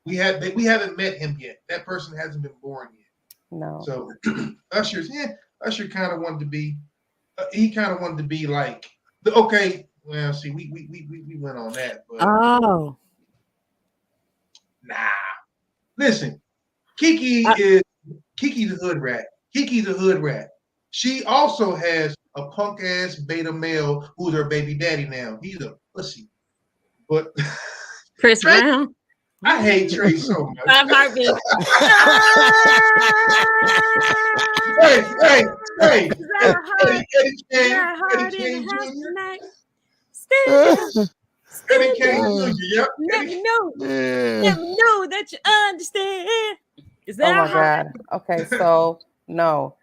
we haven't met him yet. That person hasn't been born yet. No. So Usher kind of wanted to be. He kind of wanted to be like okay. Well, see, we went on that, but nah. Listen, Kiki the hood rat. Kiki the hood rat. She also has a punk ass beta male who's her baby daddy now. He's a pussy. But Chris Trey, Brown. I hate Trey so much. I'm heartbeat. Hey. Eddie Kane Jr. Yep. Let me know that you understand. Is that oh my God. Okay, so no.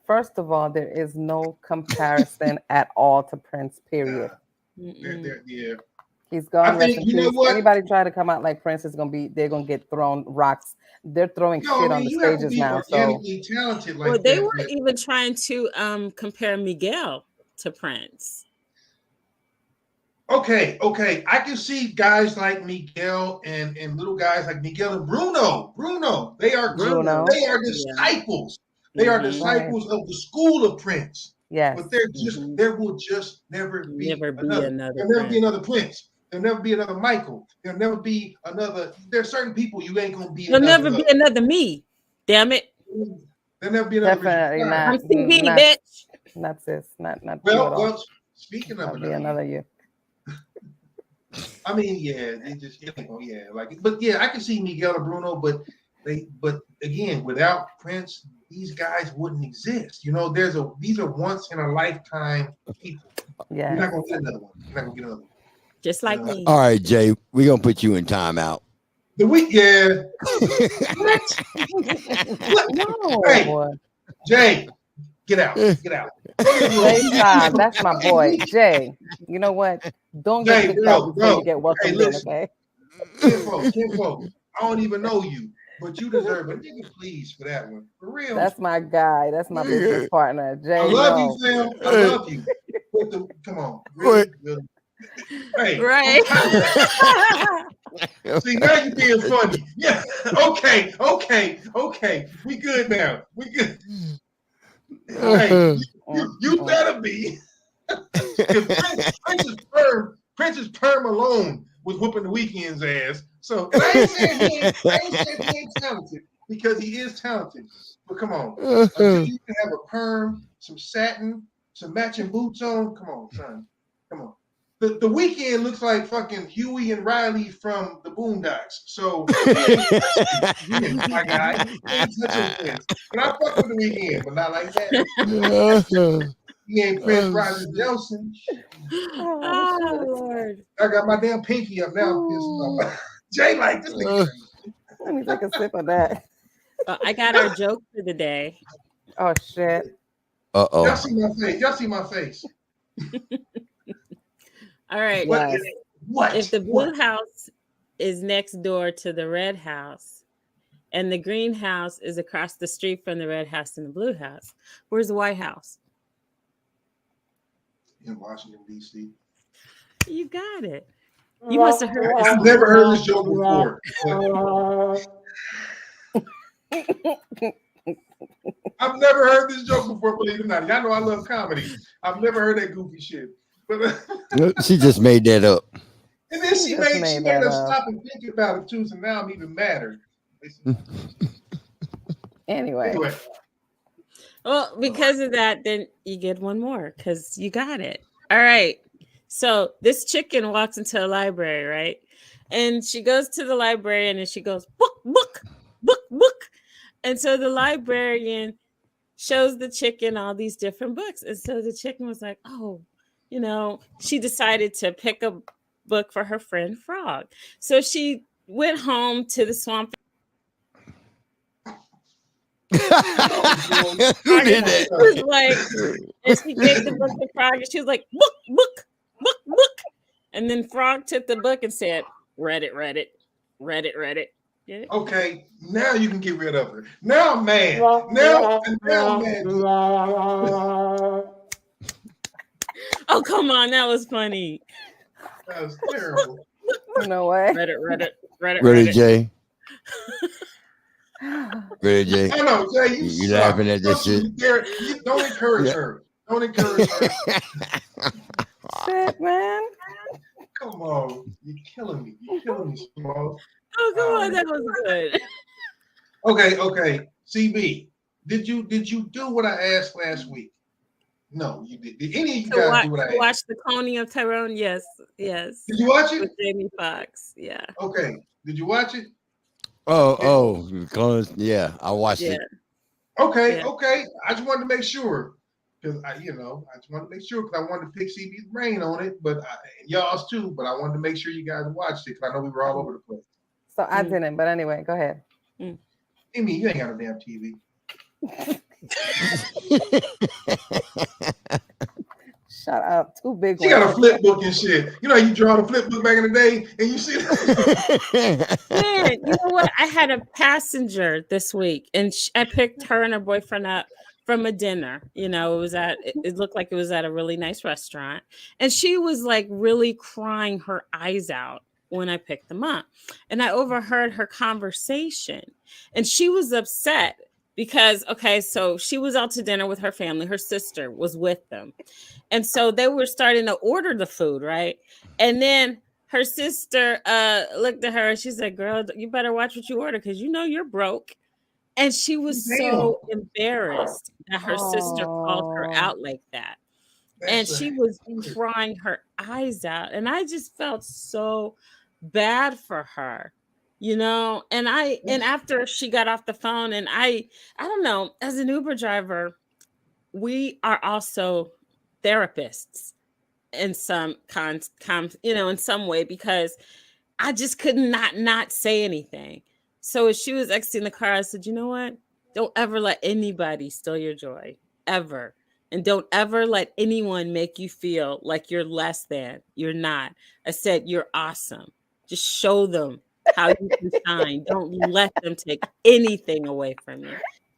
First of all, there is no comparison at all to Prince, period. Yeah. He's gone. I think, you know what? Anybody try to come out like Prince is they're gonna get thrown rocks. They're throwing shit on the stages now. So talented like well, they were even trying to compare Miguel to Prince. Okay. I can see guys like Miguel and little guys like Miguel and Bruno. They are disciples. They are disciples of the school of Prince. Yes. But there will just never be another Prince. There'll never be another Michael. There'll never be another. There's certain people you ain't gonna be. There'll never be another me. Damn it. There'll never be another. Definitely not. I'm CB, bitch. Not sis. Not. Well. Speaking of another you. I mean, I can see Miguel and Bruno, but again, without Prince, these guys wouldn't exist. You know, these are once in a lifetime people. Yeah. You're not gonna get another one. Just like me. All right, Jay, we're gonna put you in timeout. No. Hey, Jay, get out. Jay, that's my boy. Jay, you know what? Don't get kicked out before you get welcomed in, okay? Kinfolk, I don't even know you, but you deserve a nigga please for that one. For real. That's my guy. That's my business partner. Jay. I love you, Sam. I love you. Come on. Really? Hey. Right. See, now you're being funny. Yeah. Okay. We good now. We good. Hey, you better be. Prince's perm alone was whooping the Weeknd's ass. So I ain't saying he ain't talented, because he is talented. But come on, until you can have a perm, some satin, some matching boots on. Come on, son. Come on. The Weeknd looks like fucking Huey and Riley from the Boondocks. So he ain't my guy. He ain't touching Prince. But I fuck with the Weeknd, but not like that. He ain't Prince Roger Nelson. Oh, Lord. I got my damn pinky up now. Jay like this nigga. Let me take a sip of that. I got our joke for the day. Oh shit. Uh-oh. Y'all see my face. Y'all see my face. All right. What? If the blue house is next door to the red house and the green house is across the street from the red house and the blue house, where's the White House? In Washington, D.C. You got it. You must have heard this. I've never heard this joke before. I've never heard this joke before, believe it or not. Y'all know I love comedy. I've never heard that goofy shit. But she just made that up. And then she made us stop and think about it too, so now I'm even madder. Anyway. Well, because of that, then you get one more because you got it. All right. So this chicken walks into a library, right? And she goes to the librarian and she goes, book, book, book, book. And so the librarian shows the chicken all these different books. And so the chicken was like, oh, you know, she decided to pick a book for her friend Frog. So she went home to the swamp. Who did that? Was like, and she gave the book to Frog, and she was like, book, book, book, book. And then Frog took the book and said, read it. Okay, now you can get rid of her. Now I'm mad. Now I'm mad. Oh, come on, that was funny. That was terrible. No way. Read it. Ready, Jay? Ready, Jay? I know, Jay. You laughing at this shit? Don't encourage her. Don't encourage her. Shit, man. Come on, you're killing me. Small. Oh, come on, that was good. Okay. CB, did you do what I asked last week? No, you did. Did any of you guys do what I asked? Watch The Coney of Tyrone? Yes. Did you watch it? With Jamie Foxx, yeah. Okay. Did you watch it? Because yeah, I watched it. Okay. I just wanted to make sure because I just wanted to make sure because I wanted to pick CB's brain on it, but y'all's too. But I wanted to make sure you guys watched it because I know we were all over the place. So I didn't, but anyway, go ahead. Amy, you ain't got a damn TV. Shut up. Too big. She got a flip book and shit. You know how you draw the flip book back in the day and you see Man, you know what? I had a passenger this week and I picked her and her boyfriend up from a dinner. You know, it looked like it was at a really nice restaurant. And she was like really crying her eyes out when I picked them up. And I overheard her conversation and she was upset because, so she was out to dinner with her family. Her sister was with them. And so they were starting to order the food, right? And then her sister looked at her and she said, girl, you better watch what you order because you know you're broke. And she was so embarrassed that her sister called her out like that. And she was crying her eyes out. And I just felt so bad for her, you know? And after she got off the phone and I don't know, as an Uber driver, we are also therapists in some in some way, because I just could not say anything. So as she was exiting the car, I said, you know what? Don't ever let anybody steal your joy, ever. And don't ever let anyone make you feel like you're less than. You're not. I said, you're awesome. Just show them how you can shine. Don't let them take anything away from you.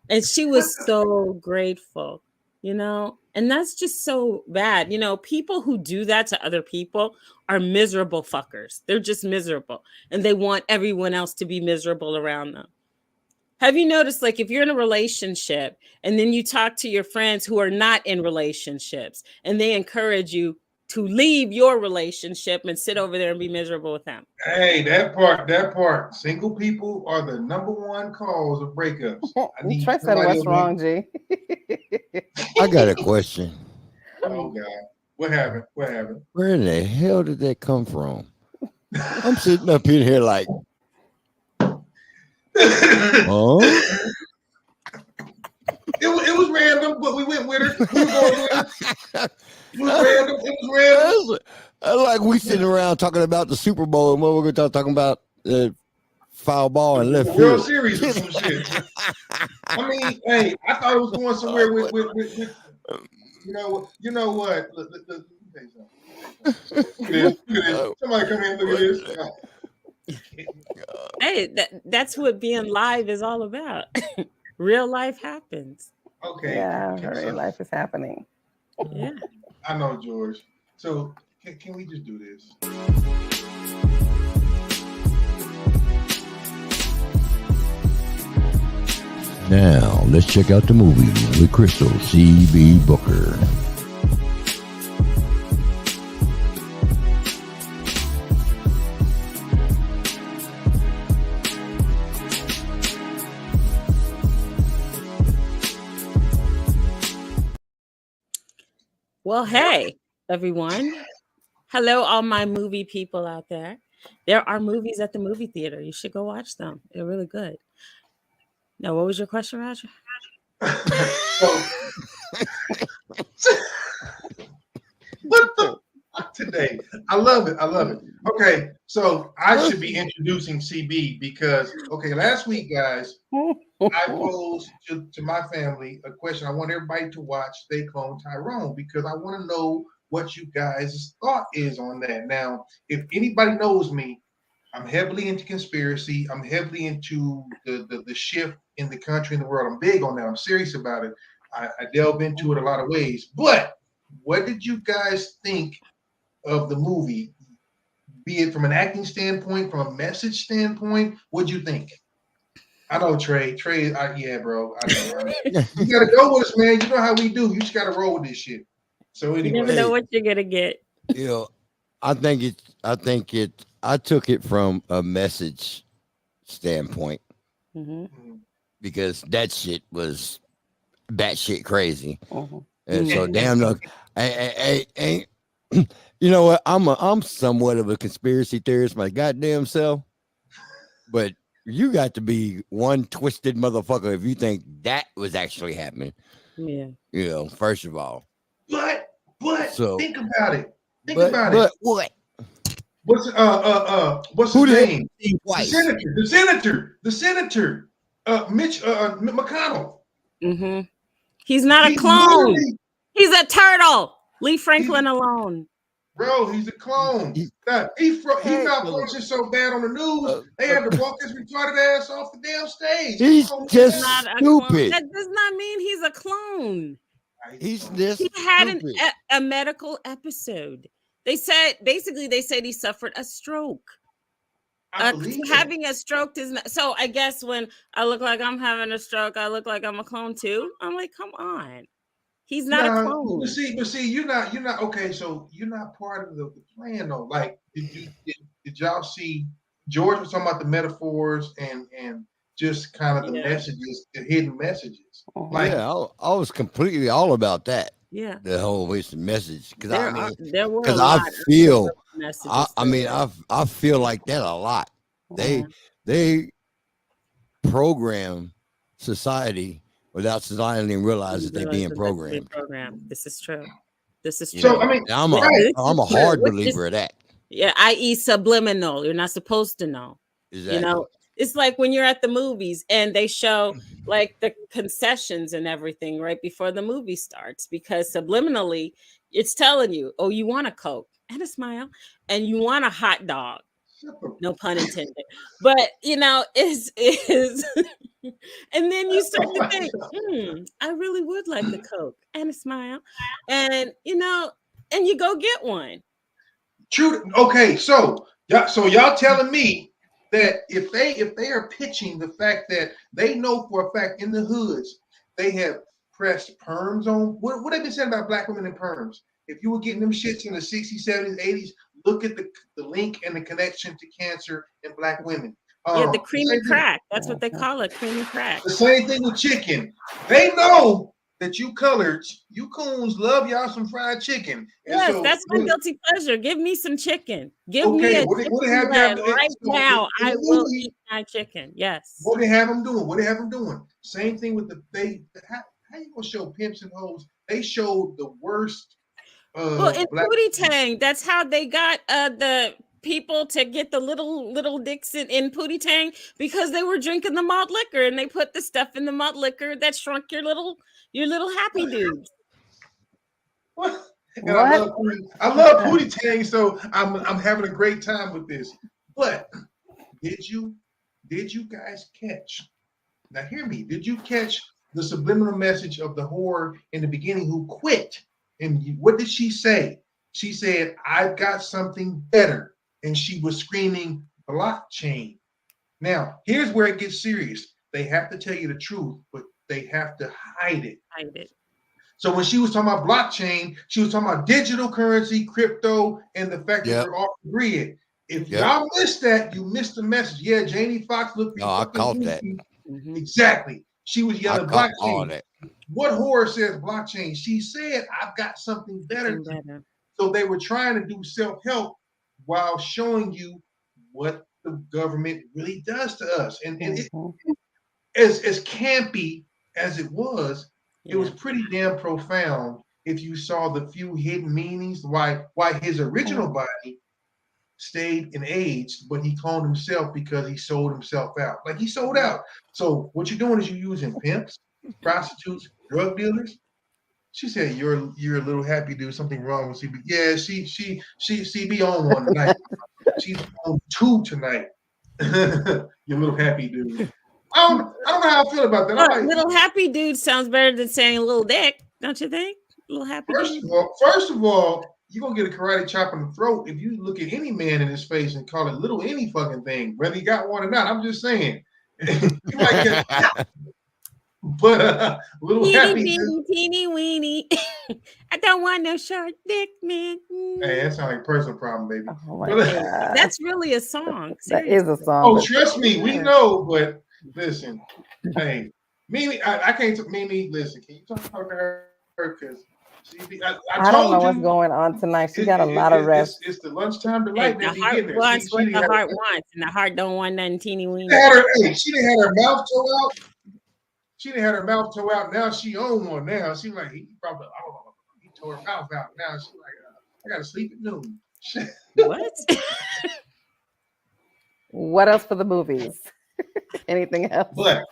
And she was so grateful, you know, and that's just so bad. You know, people who do that to other people are miserable fuckers. They're just miserable and they want everyone else to be miserable around them. Have you noticed, like, if you're in a relationship and then you talk to your friends who are not in relationships and they encourage you to leave your relationship and sit over there and be miserable with him. Hey, that part. Single people are the number one cause of breakups. Trey said, "What's wrong, G?" I got a question. Oh God, what happened? Where in the hell did that come from? I'm sitting up in here like, oh. It was random, but we went with her. We were going with her. It was random. Like we sitting around talking about the Super Bowl, and what we're going to talking about foul ball and left field. World Series or some shit. I mean, hey, I thought it was going somewhere with you know what? Look at this. Somebody come in and look at this. Hey, that's what being live is all about. Real life happens. Okay. Yeah, real life is happening. Yeah. I know, George. So can we just do this? Now, let's check out the movie with Crystal C.B. Booker. Well, hey, everyone. Hello, all my movie people out there. There are movies at the movie theater. You should go watch them. They're really good. Now, what was your question, Roger? What the today? I love it. Okay, so I should be introducing CB because last week, guys, I posed to my family a question. I want everybody to watch Stay Clone Tyrone because I want to know what you guys' thought is on that. Now, if anybody knows me, I'm heavily into conspiracy. I'm heavily into the shift in the country and the world. I'm big on that. I'm serious about it. I delve into it a lot of ways. But what did you guys think of the movie? Be it from an acting standpoint, from a message standpoint, what'd you think? I know Trey, yeah, bro. I know. You gotta go with us, man. You know how we do. You just gotta roll with this shit. So anyway, you never know what you're gonna get. You know, I took it from a message standpoint because that shit was batshit crazy, and so damn no, ain't you know what? I'm somewhat of a conspiracy theorist my goddamn self, but you got to be one twisted motherfucker if you think that was actually happening. Yeah, you know, first of all, but so think about it. But what? What's his name? The senator, Mitch McConnell. Mm-hmm. He's not a clone. He's a turtle. Leave Franklin alone. Bro, he's a clone. He malfunctioned so bad on the news, they had to walk his retarded ass off the damn stage. He's just stupid. That does not mean he's a clone. He's just He had a medical episode. They said he suffered a stroke. Having a stroke is not so. I guess when I look like I'm having a stroke, I look like I'm a clone too. I'm like, come on, he's not a clone. But see, you're not okay. So you're not part of the plan though. Like, did y'all see? George was talking about the metaphors and just kind of the messages, the hidden messages. Like, yeah, I was completely all about that. Yeah, the whole message because I feel like that a lot. They program society without society realize that they're being programmed. This is true. So I mean, I'm a hard believer of that. Yeah, i.e. subliminal. You're not supposed to know. Exactly. You know, it's like when you're at the movies and they show like the concessions and everything right before the movie starts, because subliminally it's telling you, oh, you want a Coke and a smile and you want a hot dog. No pun intended. But you know, is and then you start to think, I really would like the Coke and a smile. And you know, and you go get one. True. Okay, so y'all telling me that if they are pitching the fact that they know for a fact in the hoods they have pressed perms on what they've been saying about black women in perms. if you were getting them shits in the 60s, 70s, 80s, look at the link and the connection to cancer in Black women. The creamy crack. That's what they call it, creamy crack. The same thing with chicken. They know that you coloreds, you coons love y'all some fried chicken. And yes, so, that's my guilty pleasure. Give me some chicken. Give me a chicken right now. I will eat my chicken. Yes. What they have them doing? What they have them doing? Same thing with how you gonna show pimps and hoes? They showed the worst. Well, in Pootie Tang, that's how they got the people to get the little dicks in Pootie Tang, because they were drinking the malt liquor, and they put the stuff in the malt liquor that shrunk your little happy dudes. And I love Pootie Tang, so I'm having a great time with this. But did you guys catch? Now hear me. Did you catch the subliminal message of the whore in the beginning who quit? And what did she say? She said, "I've got something better," and she was screaming blockchain. Now here's where it gets serious. They have to tell you the truth, but they have to hide it. So when she was talking about blockchain, she was talking about digital currency, crypto, and the fact that we're off the grid. If y'all missed that, you missed the message. Yeah, Jamie Foxx looked. No, I caught that. Exactly. She was yelling blockchain. What whore says blockchain? She said, "I've got something better." So they were trying to do self-help while showing you what the government really does to us. And as campy as it was pretty damn profound if you saw the few hidden meanings, why his original body stayed in AIDS, but he cloned himself because he sold himself out. Like, he sold out. So what you're doing is you're using pimps, prostitutes, drug dealers. She said, you're a little happy dude. Something wrong with CB. Yeah, she CB on one tonight. She's on 2 tonight. You little happy dude. I don't know how I feel about that. Like, little happy dude sounds better than saying little dick, don't you think? Little happy dude. First of all, you're gonna get a karate chop in the throat if you look at any man in his face and call it little any fucking thing, whether he got one or not. I'm just saying. You might get but little teeny happy weeny, teeny weeny. I don't want no short dick, man. Hey, that sounds like a personal problem, baby. Oh my God. That's really a song. That is a song. Oh, trust me, we know, but listen, hey, Mimi, I can't Mimi, listen, can you talk to her? Because I don't know what's going on tonight. She got a lot of rest. It's the lunchtime delight. The heart wants what the heart wants, and the heart don't want nothing teeny weeny. She didn't have her mouth toe out. She didn't have her mouth toe out. Now she own one. Now she like he probably he tore her mouth out. Now she like I gotta sleep at noon. What? What else for the movies? Anything else? But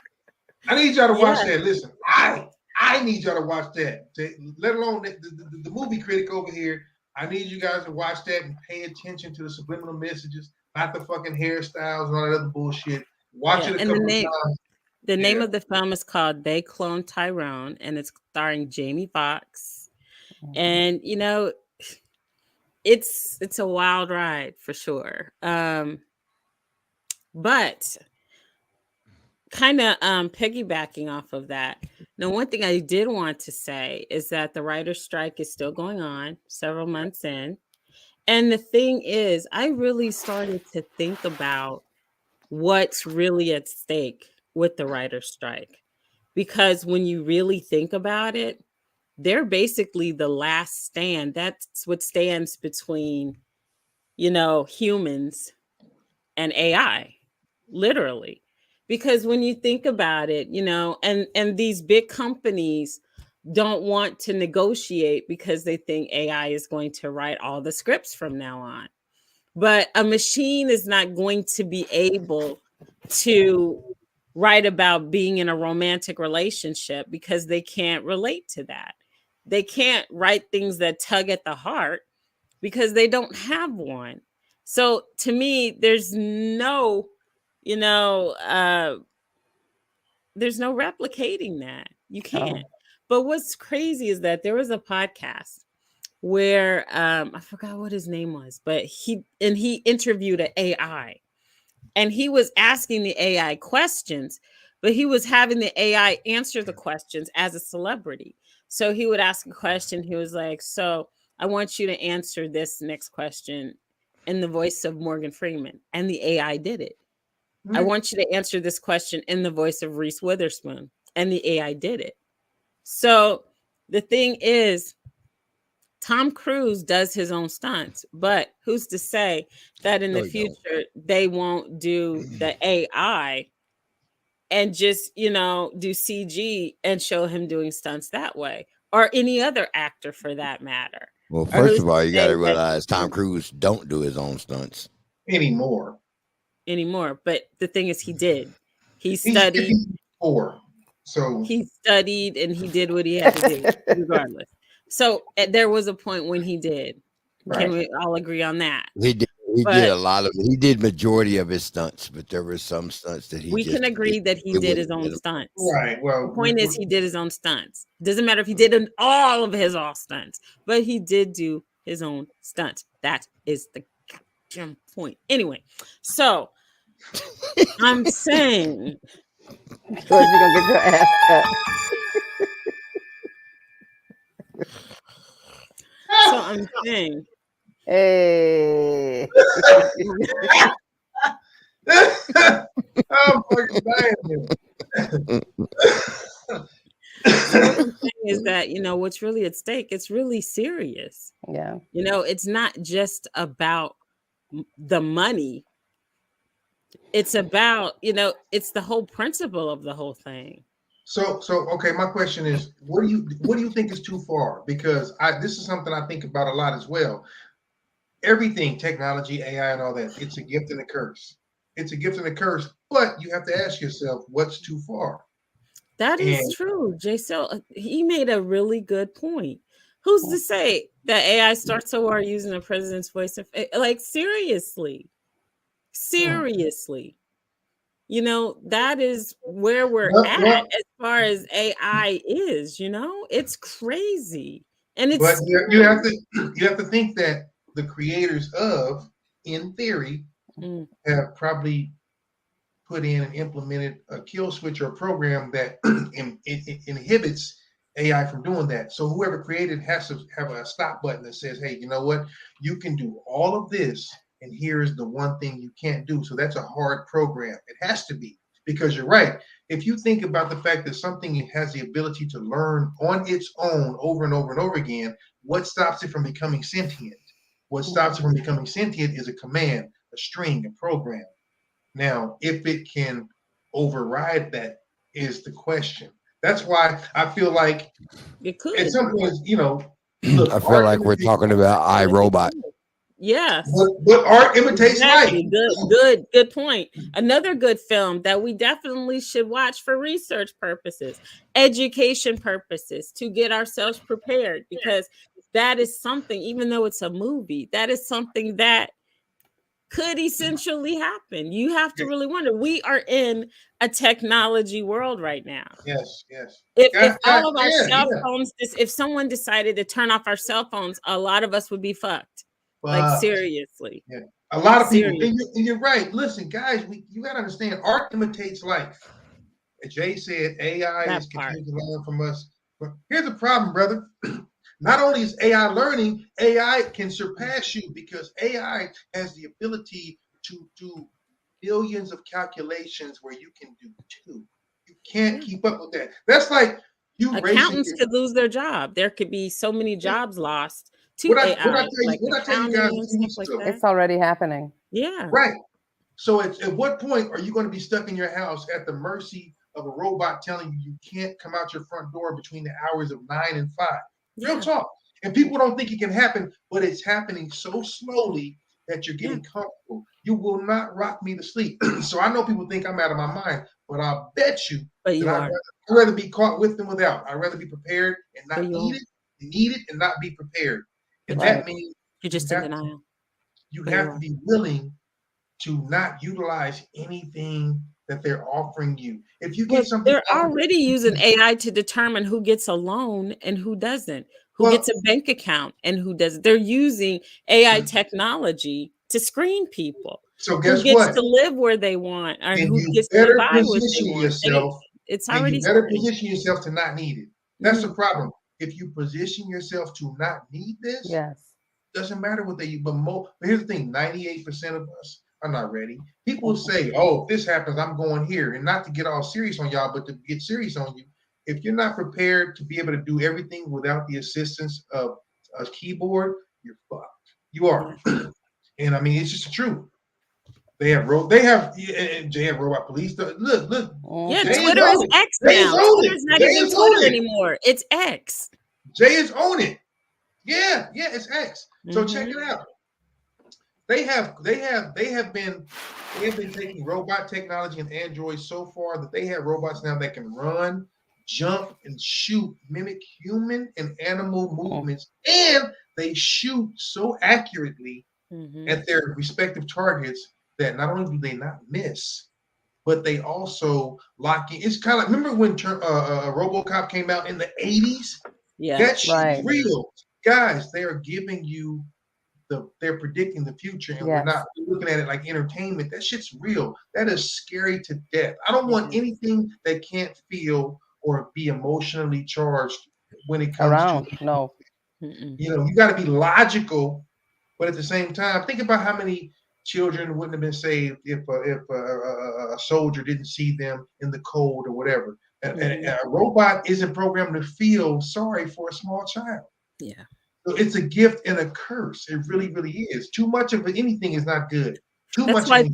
I need y'all to watch that. Listen, I need y'all to watch that. Let alone the movie critic over here. I need you guys to watch that and pay attention to the subliminal messages, not the fucking hairstyles and all that other bullshit. Watch it a couple of times. The name of the film is called They Cloned Tyrone, and it's starring Jamie Foxx. And you know, it's a wild ride for sure. But kind of piggybacking off of that. Now, one thing I did want to say is that the writer's strike is still going on several months in. And the thing is, I really started to think about what's really at stake with the writer's strike. Because when you really think about it, they're basically the last stand. That's what stands between, you know, humans and AI, literally. Because when you think about it, you know, and these big companies don't want to negotiate because they think AI is going to write all the scripts from now on. But a machine is not going to be able to write about being in a romantic relationship because they can't relate to that. They can't write things that tug at the heart because they don't have one. So to me, there's no, you know, there's no replicating that. You can't. But what's crazy is that there was a podcast where I forgot what his name was, but he interviewed an AI. And he was asking the AI questions, but he was having the AI answer the questions as a celebrity. So he would ask a question. He was like, so I want you to answer this next question in the voice of Morgan Freeman, and the AI did it. I want you to answer this question in the voice of Reese Witherspoon, and the AI did it. So the thing is, Tom Cruise does his own stunts, but who's to say that in the future they won't do the AI and just, do CG and show him doing stunts that way, or any other actor for that matter? Well, first of all, you got to realize Tom Cruise don't do his own stunts anymore. But the thing is, he did. He studied. He studied and he did what he had to do, regardless. So there was a point when he did. Right. Can we all agree on that? He did. He did a lot of. He did majority of his stunts, but there were some stunts that he. We can agree that he did his own stunts. Right. Well, the point is, he did his own stunts. Doesn't matter if he did all of his own stunts, but he did do his own stunts. That is the point. Anyway, so I'm saying, George, you're gonna get your ass cut. So I'm saying, hey. I'm fucking dying. So what I'm saying is that, what's really at stake, it's really serious. Yeah. It's not just about the money. It's about, it's the whole principle of the whole thing. So okay, my question is, what do you think is too far? Because this is something I think about a lot as well. Everything, technology, AI, and all that, it's a gift and a curse. It's a gift and a curse, but you have to ask yourself, what's too far? That is true. JCL, he made a really good point. Who's to say that AI starts a war using the president's voice? Like, seriously. That is where we're at as far as AI is, it's crazy. And it's, but you have to think that the creators of, in theory, have probably put in and implemented a kill switch or a program that inhibits AI from doing that. So whoever created has to have a stop button that says, hey, you know what? You can do all of this, and here's the one thing you can't do. So that's a hard program. It has to be, because you're right. If you think about the fact that something has the ability to learn on its own over and over and over again, what stops it from becoming sentient? What stops it from becoming sentient is a command, a string, a program. Now, if it can override that is the question. That's why I feel like it could. At some point, look, I feel like we're talking about iRobot. Yes, but art imitates life. Good point. Another good film that we definitely should watch for research purposes, education purposes, to get ourselves prepared, because that is something, even though it's a movie, that is something that could essentially happen. You have to really wonder. We are in a technology world right now. Yes. If all of our cell phones, if someone decided to turn off our cell phones, a lot of us would be fucked. Like, seriously. Yeah. A lot of people, and you're right. Listen, guys, you got to understand, art imitates life. As Jay said, AI is continuing to learn from us. But here's the problem, brother. Not only is AI learning, AI can surpass you, because AI has the ability to do billions of calculations where you can do 2. You can't keep up with that. That's like you. Accountants could lose their job. There could be so many jobs lost to AI. It's already happening. Yeah. Right. So at what point are you going to be stuck in your house at the mercy of a robot telling you can't come out your front door between the hours of 9 and 5? Real talk. And people don't think it can happen, but it's happening so slowly that you're getting comfortable. You will not rock me to sleep. So I know people think I'm out of my mind, but I'll bet you that I'd rather be caught with than without. I'd rather be prepared and not need it and not be prepared. And that means you're just in denial. You have to be willing to not utilize anything that they're offering you. If you get something, they're already using AI to determine who gets a loan and who doesn't, who gets a bank account and who doesn't. They're using AI technology to screen people. So guess who gets what? To live where they want, or and who gets to buy what they want. Yourself, it's already. You better position yourself to not need it. That's the problem. if you position yourself to not need this, yes, doesn't matter what they use. But here's the thing: 98% of us are not ready. People say, "Oh, if this happens, I'm going here," and not to get all serious on y'all, but to get serious on you. If you're not prepared to be able to do everything without the assistance of a keyboard, you're fucked. You are, and I mean it's just the truth. They have robot police. Look. Yeah, Jay Twitter is X now. Twitter's not even Twitter anymore. It's X. Jay is on it. Yeah, it's X. So check it out. They have been taking robot technology and androids so far that they have robots now that can run, jump, and shoot, mimic human and animal movements, and they shoot so accurately at their respective targets that not only do they not miss, but they also lock in. It's kind of like, remember when RoboCop came out in the 80s? Yeah, that shit's real. Guys, they are giving you they're predicting the future, and we're looking at it like entertainment. That shit's real. That is scary to death. I don't want anything that can't feel or be emotionally charged when it comes to no. You know, you got to be logical, but at the same time, think about how many children wouldn't have been saved if a soldier didn't see them in the cold or whatever. And a robot isn't programmed to feel sorry for a small child. Yeah. So it's a gift and a curse. It really, really is. Too much of anything is not good. That's why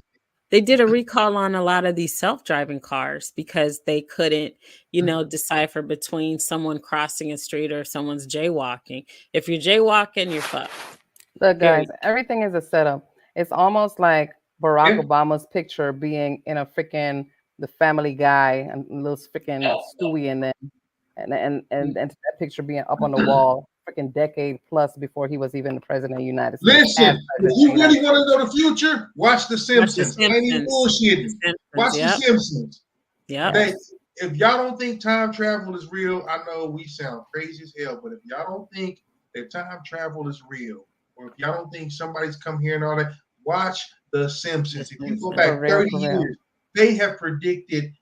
they did a recall on a lot of these self-driving cars because they couldn't, decipher between someone crossing a street or someone's jaywalking. If you're jaywalking, you're fucked. Look, guys, everything is a setup. It's almost like Barack Obama's picture being in a freaking The Family Guy and little freaking Stewie in them, and that picture being up on the wall, freaking decade plus before he was even the president of the United States. Listen, if you really want to know the future, watch The Simpsons. I ain't even bullshitting. Watch The Simpsons. Yeah. If y'all don't think time travel is real, I know we sound crazy as hell, but if y'all don't think that time travel is real, or if y'all don't think somebody's come here and all that, watch The Simpsons. If you go back 30 years, they have predicted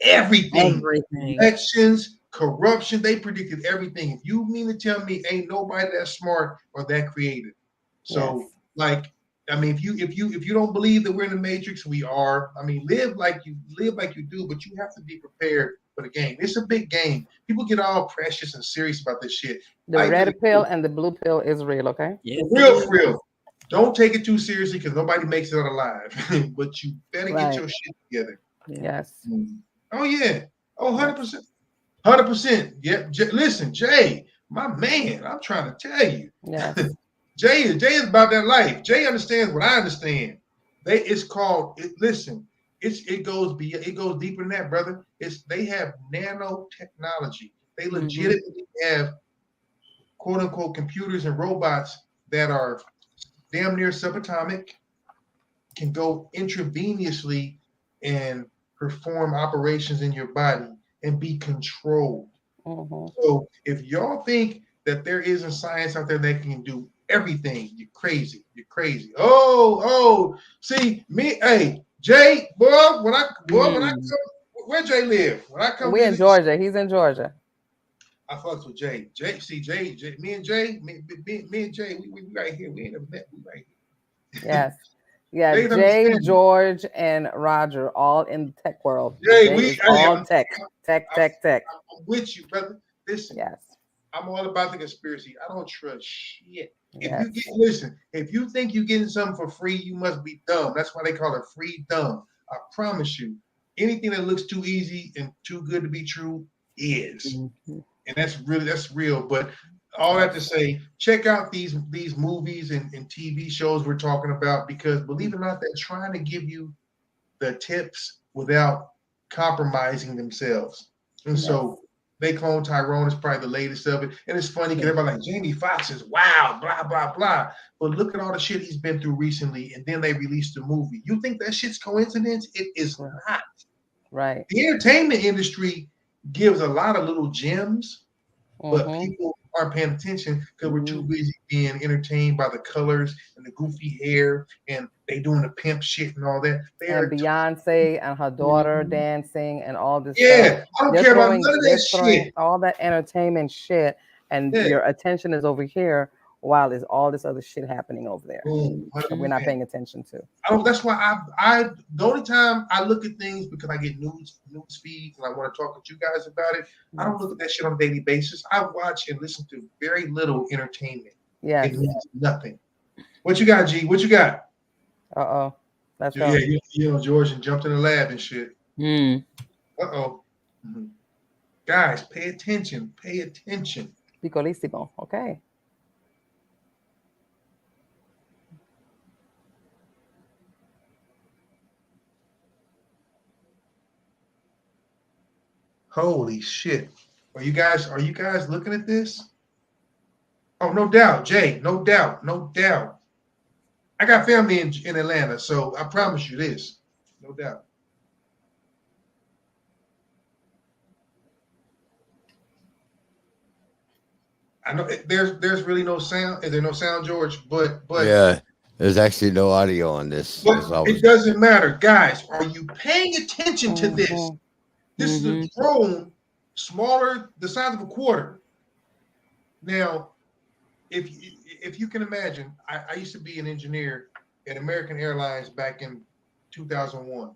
everything. Elections, corruption, they predicted everything. If you mean to tell me ain't nobody that smart or that creative. So if you don't believe that we're in the Matrix, we are. I mean, live like you do, but you have to be prepared for the game. It's a big game. People get all precious and serious about this shit. The red pill and the blue pill is real, okay? Yeah, real. Don't take it too seriously because nobody makes it out alive. But you better get your shit together. Yes. Oh yeah. Oh, 100%. 100%. Yeah. Listen, Jay, my man, I'm trying to tell you. Yes. Jay is about that life. Jay understands what I understand. It goes deeper than that, brother. They have nanotechnology. They legitimately have quote unquote computers and robots that are damn near subatomic, can go intravenously and perform operations in your body and be controlled. So if y'all think that there isn't science out there that can do everything, you're crazy. You're crazy. See me, hey Jay, when I come, where Jay live? When I come, we in Georgia. He's in Georgia. I fucks with Jay. Jay, me and Jay, we right here. We ain't never met. We right here. Yes. Yeah, Jay, George, and Roger, all in the tech world. Jay, all tech. I'm with you, brother. Listen, yes, I'm all about the conspiracy. I don't trust shit. If you think you're getting something for free, you must be dumb. That's why they call it free dumb. I promise you, anything that looks too easy and too good to be true is, and that's real. But all that to say, check out these movies and TV shows we're talking about, because believe it or not, they're trying to give you the tips without compromising themselves. And so they clone Tyrone is probably the latest of it. And it's funny because everybody's like, Jamie Foxx is wild, blah, blah, blah. But look at all the shit he's been through recently. And then they released the movie. You think that shit's coincidence? It is not. Right. The entertainment industry gives a lot of little gems, but people aren't paying attention because we're too busy being entertained by the colors and the goofy hair, and they doing the pimp shit and all that. And Beyonce and her daughter dancing and all this stuff. I don't care about none of that shit. All that entertainment shit and your attention is over here while there's all this other shit happening over there that we're not paying attention to. That's why the only time I look at things because I get news feeds and I want to talk with you guys about it. I don't look at that shit on a daily basis. I watch and listen to very little entertainment. Yeah, it means nothing. What you got, G? What you got? That's George and jumped in the lab and shit. Guys, pay attention. Pay attention. Picolissimo. Okay. Holy shit. Are you guys looking at this? Oh, no doubt, Jay. No doubt. I got family in Atlanta, so I promise you this. No doubt. I know there's really no sound. Is there no sound, George? But yeah, there's actually no audio on this. But it doesn't matter, guys. Are you paying attention to this? This is a drone smaller, the size of a quarter. Now, if you can imagine, I used to be an engineer at American Airlines back in 2001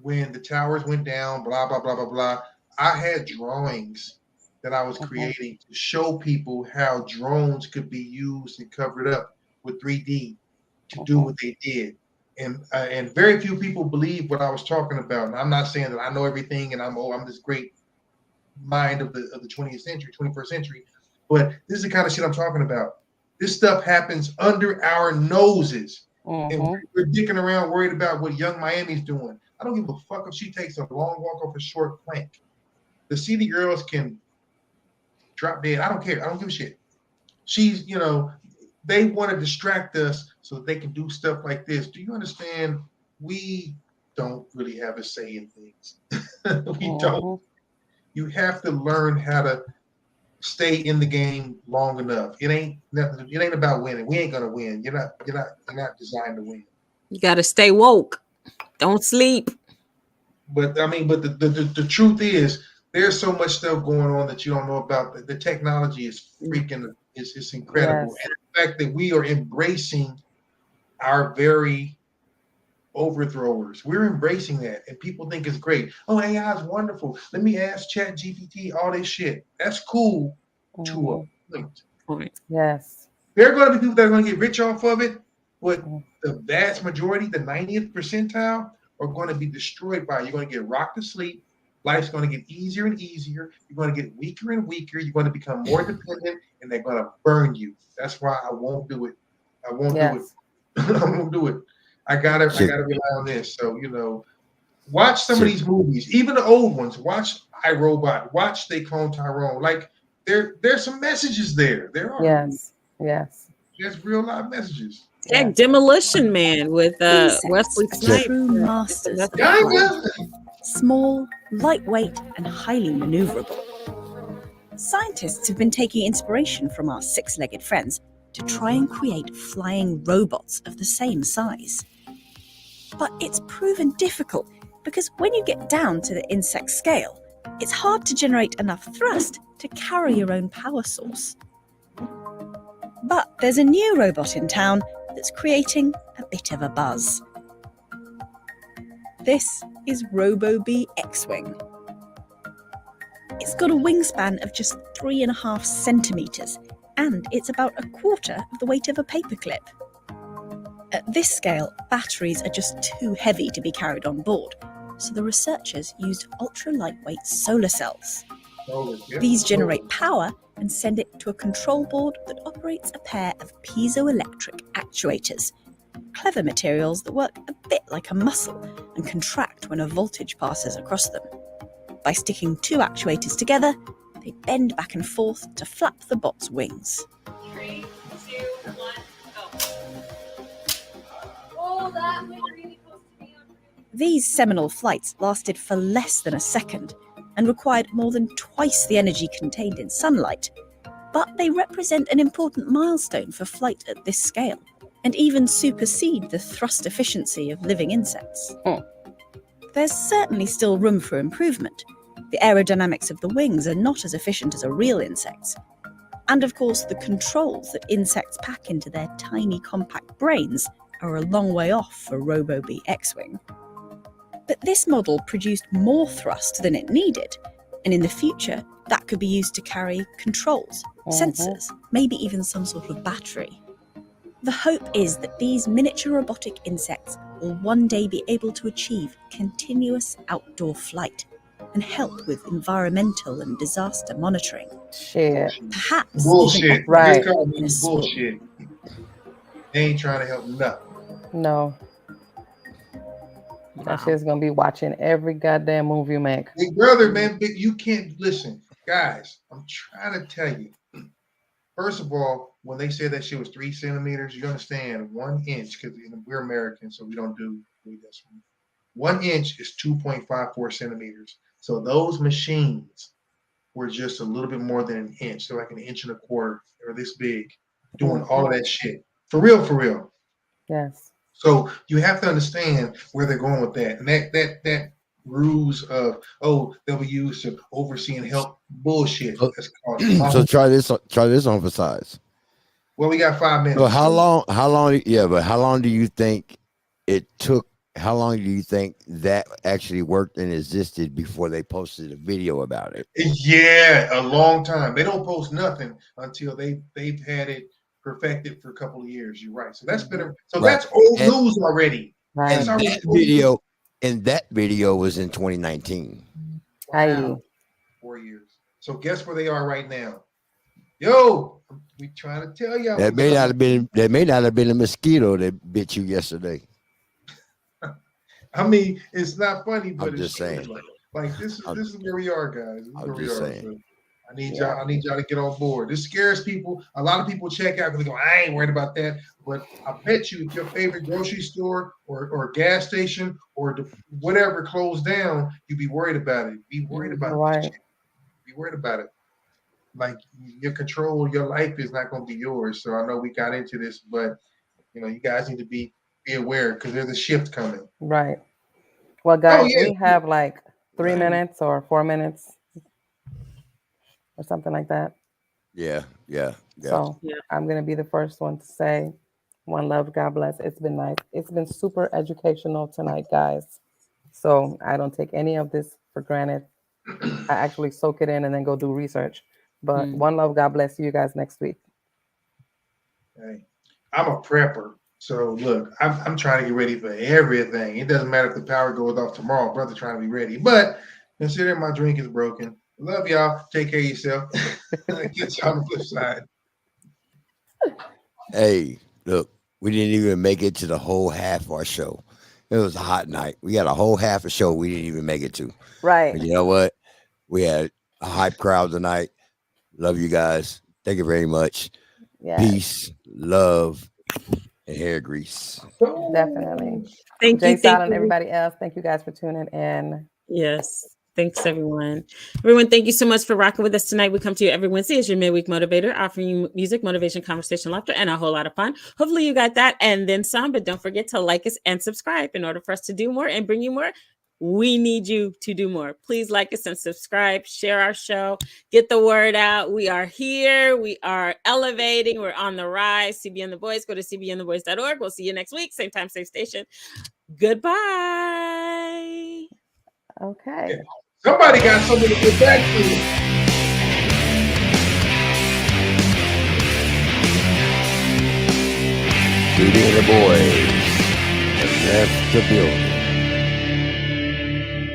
when the towers went down, blah, blah, blah, blah, blah. I had drawings that I was creating to show people how drones could be used and covered up with 3D to do what they did. And very few people believe what I was talking about. And I'm not saying that I know everything and I'm this great mind of the 20th century, 21st century, but this is the kind of shit I'm talking about. This stuff happens under our noses. And we're dicking around worried about what Young Miami's doing. I don't give a fuck if she takes a long walk off a short plank. The city girls can drop dead. I don't care. I don't give a shit. She's, they want to distract us so that they can do stuff like this. Do you understand? We don't really have a say in things. We don't. You have to learn how to stay in the game long enough. It ain't nothing. It ain't about winning. We ain't gonna win. You're not designed to win. You gotta stay woke. Don't sleep. But I mean, the truth is, there's so much stuff going on that you don't know about. The technology is freaking. It's incredible. Yes. And the fact that we are embracing our very overthrowers. We're embracing that, and people think it's great. Oh, AI is wonderful. Let me ask ChatGPT all this shit. That's cool to a point. Yes. There are going to be people that are going to get rich off of it, but the vast majority, the 90th percentile, are going to be destroyed by it. You're going to get rocked to sleep. Life's going to get easier and easier. You're going to get weaker and weaker. You're going to become more dependent, and they're going to burn you. That's why I won't do it. I won't do it. I won't do it. I gotta rely on this. So, watch some of these movies, even the old ones. Watch iRobot. Watch They Clone Tyrone. Like there's some messages there. There are. Yes. There's real live messages. Yeah, Demolition Man with Wesley Snipes. True masters of the small, lightweight, and highly maneuverable. Scientists have been taking inspiration from our six-legged friends to try and create flying robots of the same size. But it's proven difficult because when you get down to the insect scale, it's hard to generate enough thrust to carry your own power source. But there's a new robot in town that's creating a bit of a buzz. This is RoboBee X-Wing. It's got a wingspan of just 3.5 centimeters, and it's about a quarter of the weight of a paperclip. At this scale, batteries are just too heavy to be carried on board, so the researchers used ultra-lightweight solar cells. These generate power and send it to a control board that operates a pair of piezoelectric actuators, clever materials that work a bit like a muscle and contract when a voltage passes across them. By sticking two actuators together, they bend back and forth to flap the bot's wings. 3, 2, 1, go. Oh, that went really close to me. These seminal flights lasted for less than a second and required more than twice the energy contained in sunlight, but they represent an important milestone for flight at this scale, and even supersede the thrust efficiency of living insects. There's certainly still room for improvement, The aerodynamics of the wings are not as efficient as a real insect's. And of course, the controls that insects pack into their tiny compact brains are a long way off for Robo-Bee X-Wing. But this model produced more thrust than it needed, and in the future, that could be used to carry controls, sensors, maybe even some sort of battery. The hope is that these miniature robotic insects will one day be able to achieve continuous outdoor flight and help with environmental and disaster monitoring. Shit. Perhaps Bullshit. even Right. in a school. Bullshit. They ain't trying to help nothing. No. That shit's gonna be watching every goddamn movie you make. Big brother, man, you can't listen. Guys, I'm trying to tell you. First of all, when they said that shit was 3 centimeters, you understand 1 inch, because we're Americans, so we don't do this. 1 inch is 2.54 centimeters. So those machines were just a little bit more than an inch. They're like 1.25 inches. They're this big, doing all of that shit. For real, for real. Yes. So you have to understand where they're going with that. And that ruse of, they'll be used to oversee and help bullshit. That's called So try this on for size. Well, we got 5 minutes. So how long do you think it took? How long do you think that actually worked and existed before they posted a video about it? Yeah, a long time. They don't post nothing until they've had it perfected for a couple of years. You're right. So that's better. So that's old news already. Right. And that video was in 2019. Wow. 4 years. So guess where they are right now? Yo, we trying to tell y'all. That may not have been a mosquito that bit you yesterday. I mean, it's not funny, but I'm just saying. Like this is where we are, guys. This is where we are. saying. So I need y'all to get on board. This scares people. A lot of people check out because they go, I ain't worried about that. But I bet you if your favorite grocery store or gas station or whatever closed down, you'd be worried about it. Be worried about it. Be worried about it. Like your control, your life is not going to be yours. So I know we got into this, but you guys need to be aware because there's a shift coming. Right. Well, guys, we have like 3 minutes or 4 minutes or something like that. Yeah. So I'm going to be the first one to say one love, God bless. It's been nice. It's been super educational tonight, guys. So I don't take any of this for granted. I actually soak it in and then go do research. But one love, God bless. See you guys next week. Hey, I'm a prepper. So look, I'm trying to get ready for everything. It doesn't matter if the power goes off tomorrow, brother, trying to be ready. But considering my drink is broken, love y'all. Take care of yourself. Get y'all on the flip side. Hey, look, we didn't even make it to the whole half of our show. It was a hot night. We got a whole half a show we didn't even make it to. Right. But you know what? We had a hype crowd tonight. Love you guys. Thank you very much. Yes. Peace, love, and hair grease. Definitely. Thank you. Jay and everybody else. Thank you guys for tuning in. Yes. Thanks, everyone. Everyone, thank you so much for rocking with us tonight. We come to you every Wednesday as your Midweek Motivator, offering you music, motivation, conversation, laughter, and a whole lot of fun. Hopefully you got that and then some, but don't forget to like us and subscribe. In order for us to do more and bring you more, we need you to do more. Please like us and subscribe, share our show, get the word out. We are here. We are elevating. We're on the rise. CB and the Boys. Go to cbandtheboys.org. We'll see you next week. Same time, same station. Goodbye. Okay. Somebody got something to get back to. CB and the Boys. That's the building.